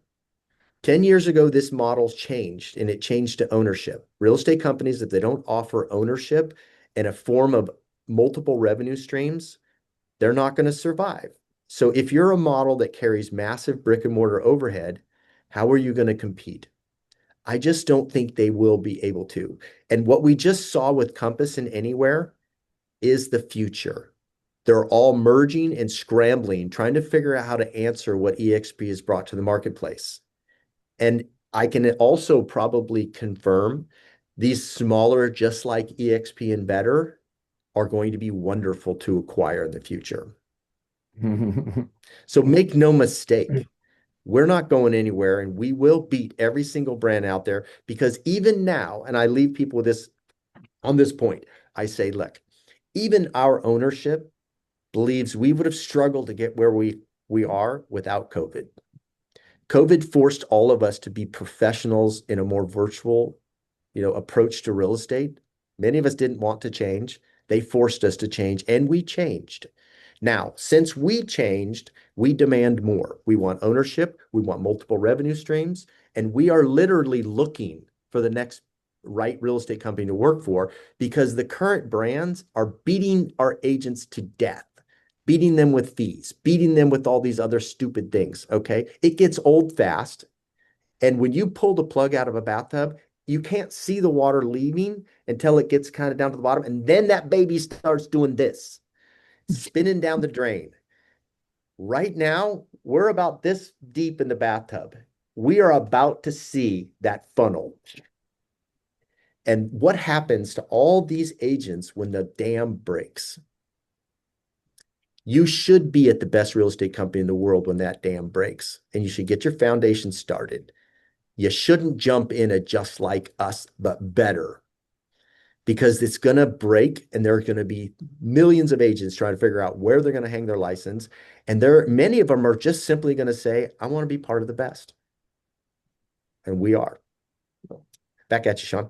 10 years ago, this model's changed, and it changed to ownership. Real estate companies, if they don't offer ownership and a form of multiple revenue streams, they're not going to survive. So if you're a model that carries massive brick and mortar overhead, how are you going to compete? I just don't think they will be able to. And what we just saw with Compass and Anywhere is the future. They're all merging and scrambling, trying to figure out how to answer what EXP has brought to the marketplace. And I can also probably confirm these smaller, just like EXP and better, are going to be wonderful to acquire in the future. So make no mistake, we're not going anywhere and we will beat every single brand out there because even now, and I leave people with this on this point, I say, look, even our ownership believes we would have struggled to get where we are without COVID. COVID forced all of us to be professionals in a more virtual, approach to real estate. Many of us didn't want to change. They forced us to change, and we changed. Now, since we changed, we demand more. We want ownership, we want multiple revenue streams, and we are literally looking for the next right real estate company to work for because the current brands are beating our agents to death, beating them with fees, beating them with all these other stupid things. Okay. It gets old fast. And when you pull the plug out of a bathtub, you can't see the water leaving until it gets kind of down to the bottom. And then that baby starts doing this, spinning down the drain. Right now, we're about this deep in the bathtub. We are about to see that funnel. And what happens to all these agents when the dam breaks? You should be at the best real estate company in the world when that dam breaks, and you should get your foundation started. You shouldn't jump in at just like us, but better, because it's going to break and there are going to be millions of agents trying to figure out where they're going to hang their license. And many of them are just simply going to say, I want to be part of the best. And we are. Back at you, Sean.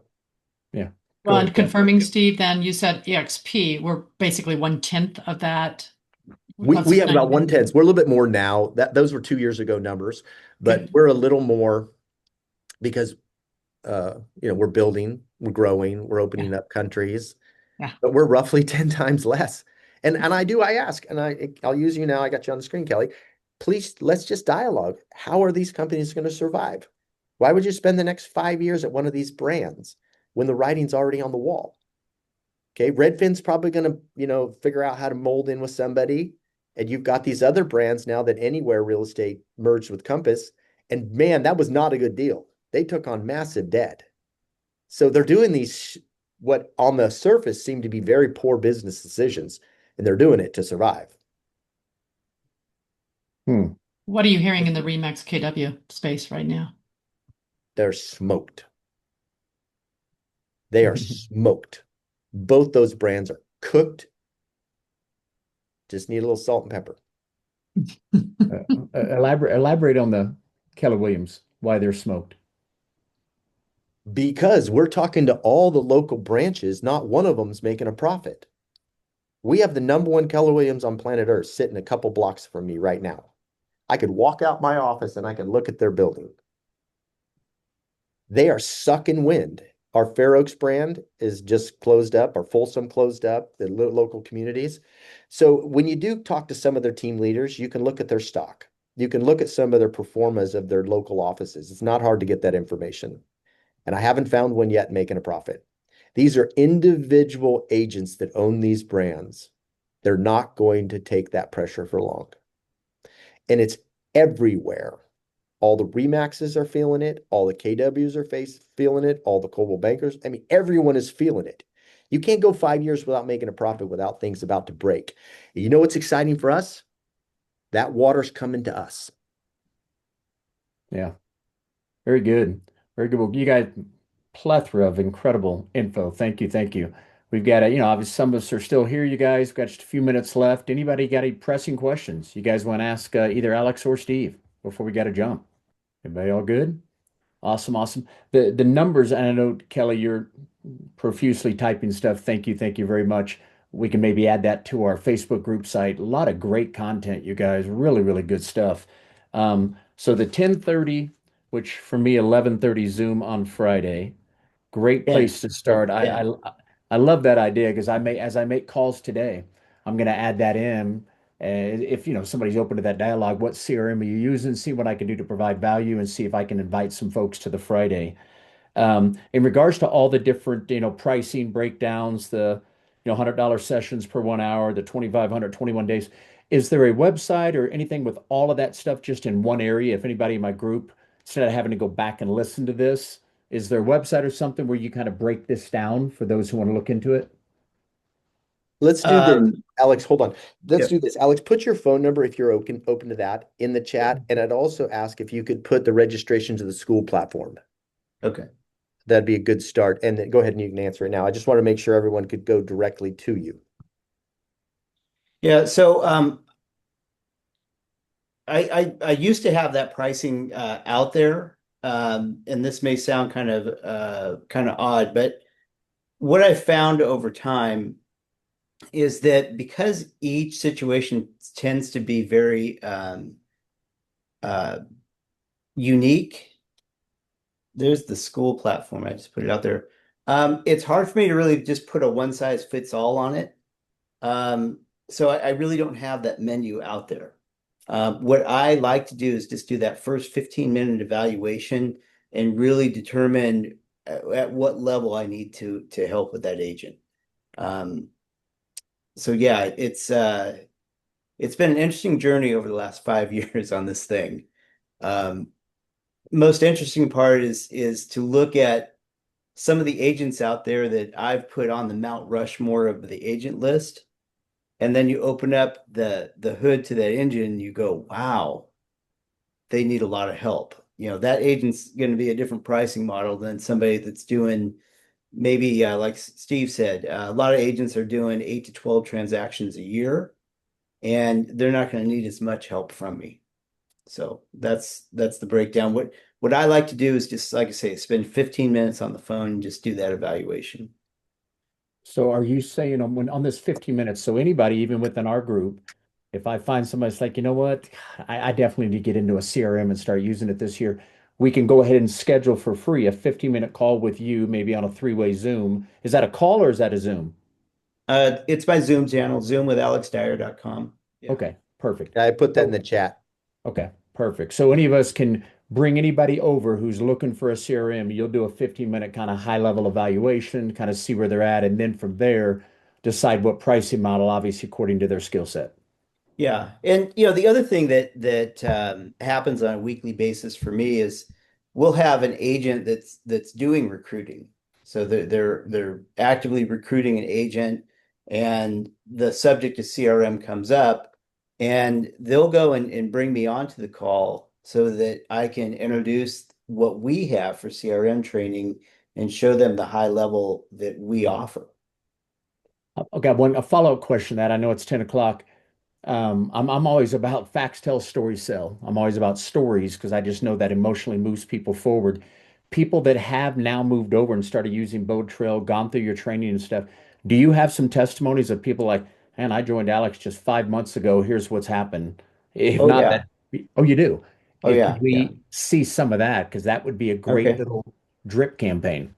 Yeah. Well, Go and confirming, Steve, then you said EXP, we're basically 1/10 of that. We have about 1/10. We're a little bit more now. Those were 2 years ago numbers, but Okay. we're a little more because we're building, we're growing, we're opening up countries, Yeah. but we're roughly 10 times less. And I ask, and I'll use you now. I got you on the screen, Kelly. Please, let's just dialogue. How are these companies going to survive? Why would you spend the next 5 years at one of these brands when the writing's already on the wall? Okay, Redfin's probably going to, figure out how to mold in with somebody. And you've got these other brands now that Anywhere Real Estate merged with Compass. And man, that was not a good deal. They took on massive debt. So they're doing these, what on the surface seem to be very poor business decisions, and they're doing it to survive. What are you hearing in the Remax KW space right now? They're smoked. They are smoked. Both those brands are cooked. Just need a little salt and pepper. Elaborate on the Keller Williams, why they're smoked. Because we're talking to all the local branches, not one of them's making a profit. We have the number one Keller Williams on planet Earth sitting a couple blocks from me right now. I could walk out my office and I could look at their building. They are sucking wind. Our Fair Oaks brand is just closed up. Our Folsom closed up, the local communities. So when you do talk to some of their team leaders, you can look at their stock. You can look at some of their performance of their local offices. It's not hard to get that information. And I haven't found one yet making a profit. These are individual agents that own these brands. They're not going to take that pressure for long. And it's everywhere. All the Remaxes are feeling it. All the KWs are feeling it. All the Coldwell Bankers. I mean, everyone is feeling it. You can't go 5 years without making a profit without things about to break. You know what's exciting for us? That water's coming to us. Yeah. Very good. Very good. Well, you guys, plethora of incredible info. Thank you. Thank you. We've got obviously some of us are still here, you guys. We've got just a few minutes left. Anybody got any pressing questions? You guys want to ask either Alex or Steve before we got to jump? Everybody all good? Awesome, awesome. The numbers, and I know Kelly, you're profusely typing stuff. Thank you very much. We can maybe add that to our Facebook group site. A lot of great content, you guys. Really, really good stuff. So the 10:30, which for me 11:30 Zoom on Friday. Great place to start. I love that idea because as I make calls today, I'm going to add that in. If somebody's open to that dialogue, what CRM are you using? See what I can do to provide value and see if I can invite some folks to the Friday. In regards to all the different pricing breakdowns, the $100 sessions per 1 hour, the 2,500, 21 days. Is there a website or anything with all of that stuff just in one area? If anybody in my group, instead of having to go back and listen to this, is there a website or something where you kind of break this down for those who want to look into it? Let's do this. Um, Alex, hold on. Let's yeah, do this. Alex, put your phone number if you're open to that in the chat. And I'd also ask if you could put the registration to the school platform. okay. That'd be a good start. And then go ahead and you can answer it now. I just want to make sure everyone could go directly to you. Yeah, so I used to have that pricing out there, and this may sound kind of odd, but what I found over time is that because each situation tends to be very uh, unique, there's the school platform. I just put it out there. It's hard for me to really just put a one size fits all on it. So I really don't have that menu out there. What I like to do is just do that first 15-minute evaluation and really determine at what level I need to help with that agent. Um, so yeah, it's been an interesting journey over the last 5 years on this thing. Um, Most interesting part is to look at some of the agents out there that I've put on the Mount Rushmore of the agent list. And then you open up the hood to that engine and you go, wow, they need a lot of help. That agent's going to be a different pricing model than somebody that's doing maybe, like Steve said, a lot of agents are doing 8 to 12 transactions a year, and they're not going to need as much help from me. So that's the breakdown. What I like to do is just, like I say, spend 15 minutes on the phone and just do that evaluation. So are you saying on this 15 minutes, so anybody, even within our group, if I find somebody that's like, you know what, I definitely need to get into a CRM and start using it this year, we can go ahead and schedule for free a 15-minute call with you, maybe on a three-way Zoom. Is that a call or is that a Zoom? It's my Zoom channel, zoomwithalexdyer.com. Yeah. Okay, perfect. I put that in So the chat. okay, perfect. So any of us can bring anybody over who's looking for a CRM. You'll do a 15-minute kind of high level evaluation, kind of see where they're at, and then from there, decide what pricing model, obviously according to their skill set. Yeah. And the other thing that happens on a weekly basis for me is we'll have an agent that's doing recruiting. So they're actively recruiting an agent, and the subject of CRM comes up, and they'll go and bring me onto the call so that I can introduce what we have for CRM training and show them the high level that we offer. I've got a follow-up question that I know it's 10 o'clock. I'm always about facts tell, stories sell. I'm always about stories because I just know that emotionally moves people forward. People that have now moved over and started using Bow Trail, gone through your training and stuff. Do you have some testimonies of people like, man, I joined Alex just 5 months ago. Here's what's happened. If Oh not that, yeah. oh, you do. Oh Could yeah. Yeah. we see some of that? Because that would be a great Okay. little drip campaign.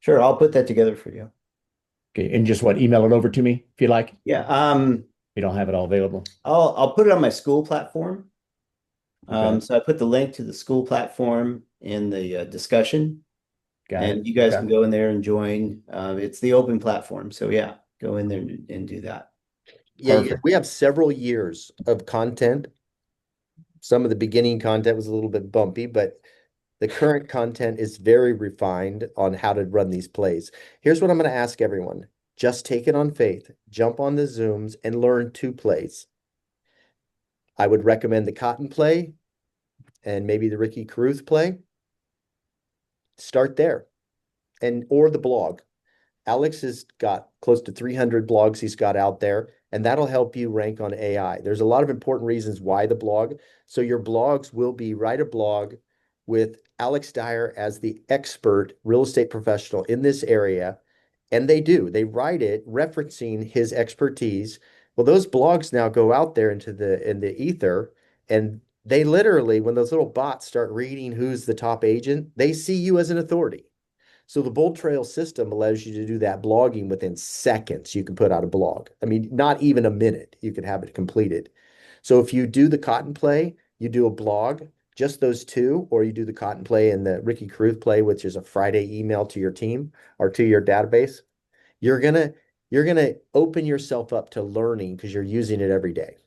Sure. I'll put that together for you. Okay, and just what, email it over to me if you like. Yeah. We don't have it all available. I'll put it on my school platform. Okay, So I put the link to the school platform in the discussion, got it. and you guys Okay. can go in there and join. It's the open platform, so yeah, go in there and do that. Yeah, Perfect. we have several years of content. Some of the beginning content was a little bit bumpy, but the current content is very refined on how to run these plays. Here's what I'm going to ask everyone. Just take it on faith. Jump on the Zooms and learn 2 plays. I would recommend the Cotton play and maybe the Ricky Caruth play. Start there or the blog. Alex has got close to 300 blogs he's got out there, and that'll help you rank on AI. There's a lot of important reasons why the blog. So your blogs will be write a blog with Alex Dyer as the expert real estate professional in this area. And they write it referencing his expertise. Well, those blogs now go out there in the ether, and they literally, when those little bots start reading who's the top agent, they see you as an authority. So the Bold Trail system allows you to do that blogging within seconds. You can put out a blog. I mean, not even a minute, you can have it completed. So if you do the Cotton play, you do a blog, just those two, or you do the Cotton play and the Ricky Caruth play, which is a Friday email to your team or to your database, you're gonna you're going to open yourself up to learning because you're using it every day.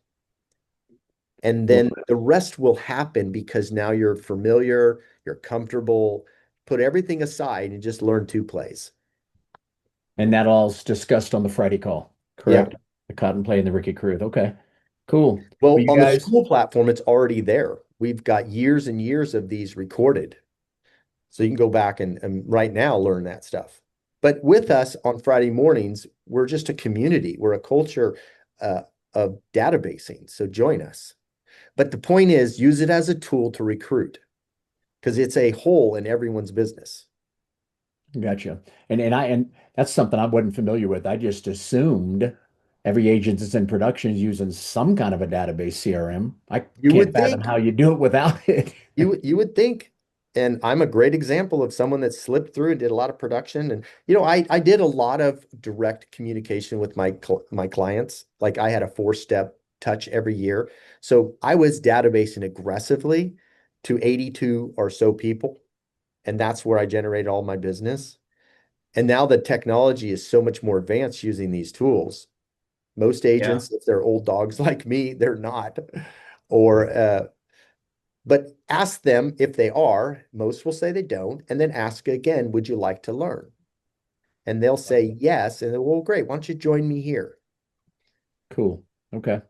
And Well, then the rest will happen because now you're familiar, you're comfortable. Put everything aside and just learn two plays. and that all's discussed on the Friday call, Yeah. correct? The Cotton Play and the Ricky Carruth. Okay, cool. Well, Well, you on the guys, school platform, it's already there. We've got years and years of these recorded. So you can go back and right now learn that stuff. But with us on Friday mornings, we're just a community. We're a culture uh, of databasing. So join us. But the point is, use it as a tool to recruit because it's a hole in everyone's business. gotcha. And that's something I wasn't familiar with. I just assumed every agent that's in production is using some kind of a database CRM. I You can't would fathom think how you do it without it. You would think, and I'm a great example of someone that slipped through and did a lot of production. And I did a lot of direct communication with my clients. Like I had a 4-step touch every year. So I was databasing aggressively to 82 or so people, and that's where I generated all my business. And now the technology is so much more advanced using these tools. Most Yeah. agents, if they're old dogs like me, they're not. Or but ask them if they are. Most will say they don't. And then ask again, would you like to learn? And they'll say yes. And then, well, great. Why don't you join me here? Cool. Okay.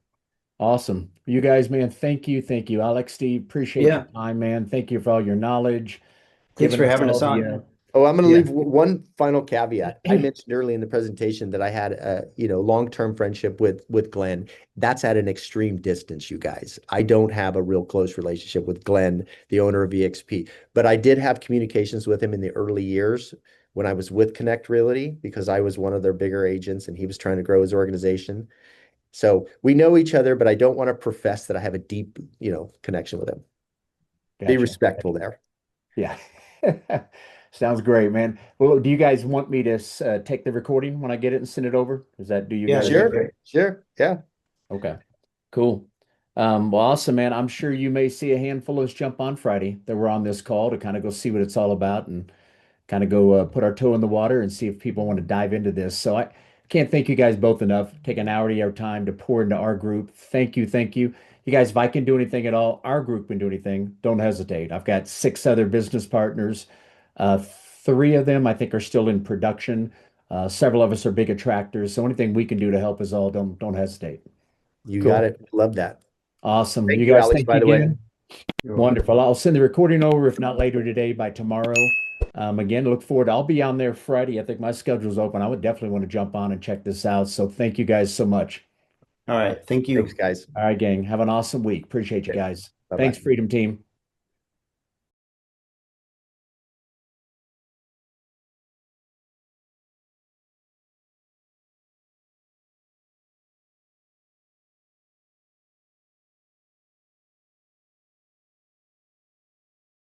Awesome. You guys, man, thank you. Thank you. Alex, Steve, appreciate your Yeah. time, man. Thank you for all your knowledge, Thanks giving for us having all us the on. Oh, I'm going to yeah. leave one final caveat. I mentioned early in the presentation that I had a, long-term friendship with Glenn. That's at an extreme distance, you guys. I don't have a real close relationship with Glenn, the owner of EXP, but I did have communications with him in the early years when I was with Connect Realty because I was one of their bigger agents and he was trying to grow his organization. So we know each other, but I don't want to profess that I have a deep, connection with him. Be Gotcha. respectful there. Yeah. Sounds great, man. Well, do you guys want me to take the recording when I get it and send it over? Do you Yeah, guys? that'd be Sure, great. sure. Yeah. Okay. Cool. Well, awesome, man. I'm sure you may see a handful of us jump on Friday that we're on this call to kind of go see what it's all about and kind of go put our toe in the water and see if people want to dive into this. So I can't thank you guys both enough. Take an hour of your time to pour into our group. Thank you. Thank you. You guys, if I can do anything at all, our group can do anything, don't hesitate. I've got 6 other business partners. 3 of them I think are still in production. Several of us are big attractors. So anything we can do to help us all, don't hesitate. You got Cool. it. Love that. Awesome. Thank You you, guys, Alex, thank you by the way. again. You're welcome. Wonderful. I'll send the recording over, if not later today, by tomorrow. Again, look forward. I'll be on there Friday. I think my schedule's open. I would definitely want to jump on and check this out. So thank you guys so much. All right. Thank Thanks, you. guys. All right, gang. Have an awesome week. Appreciate you guys. Bye-bye. Thanks, Freedom Team.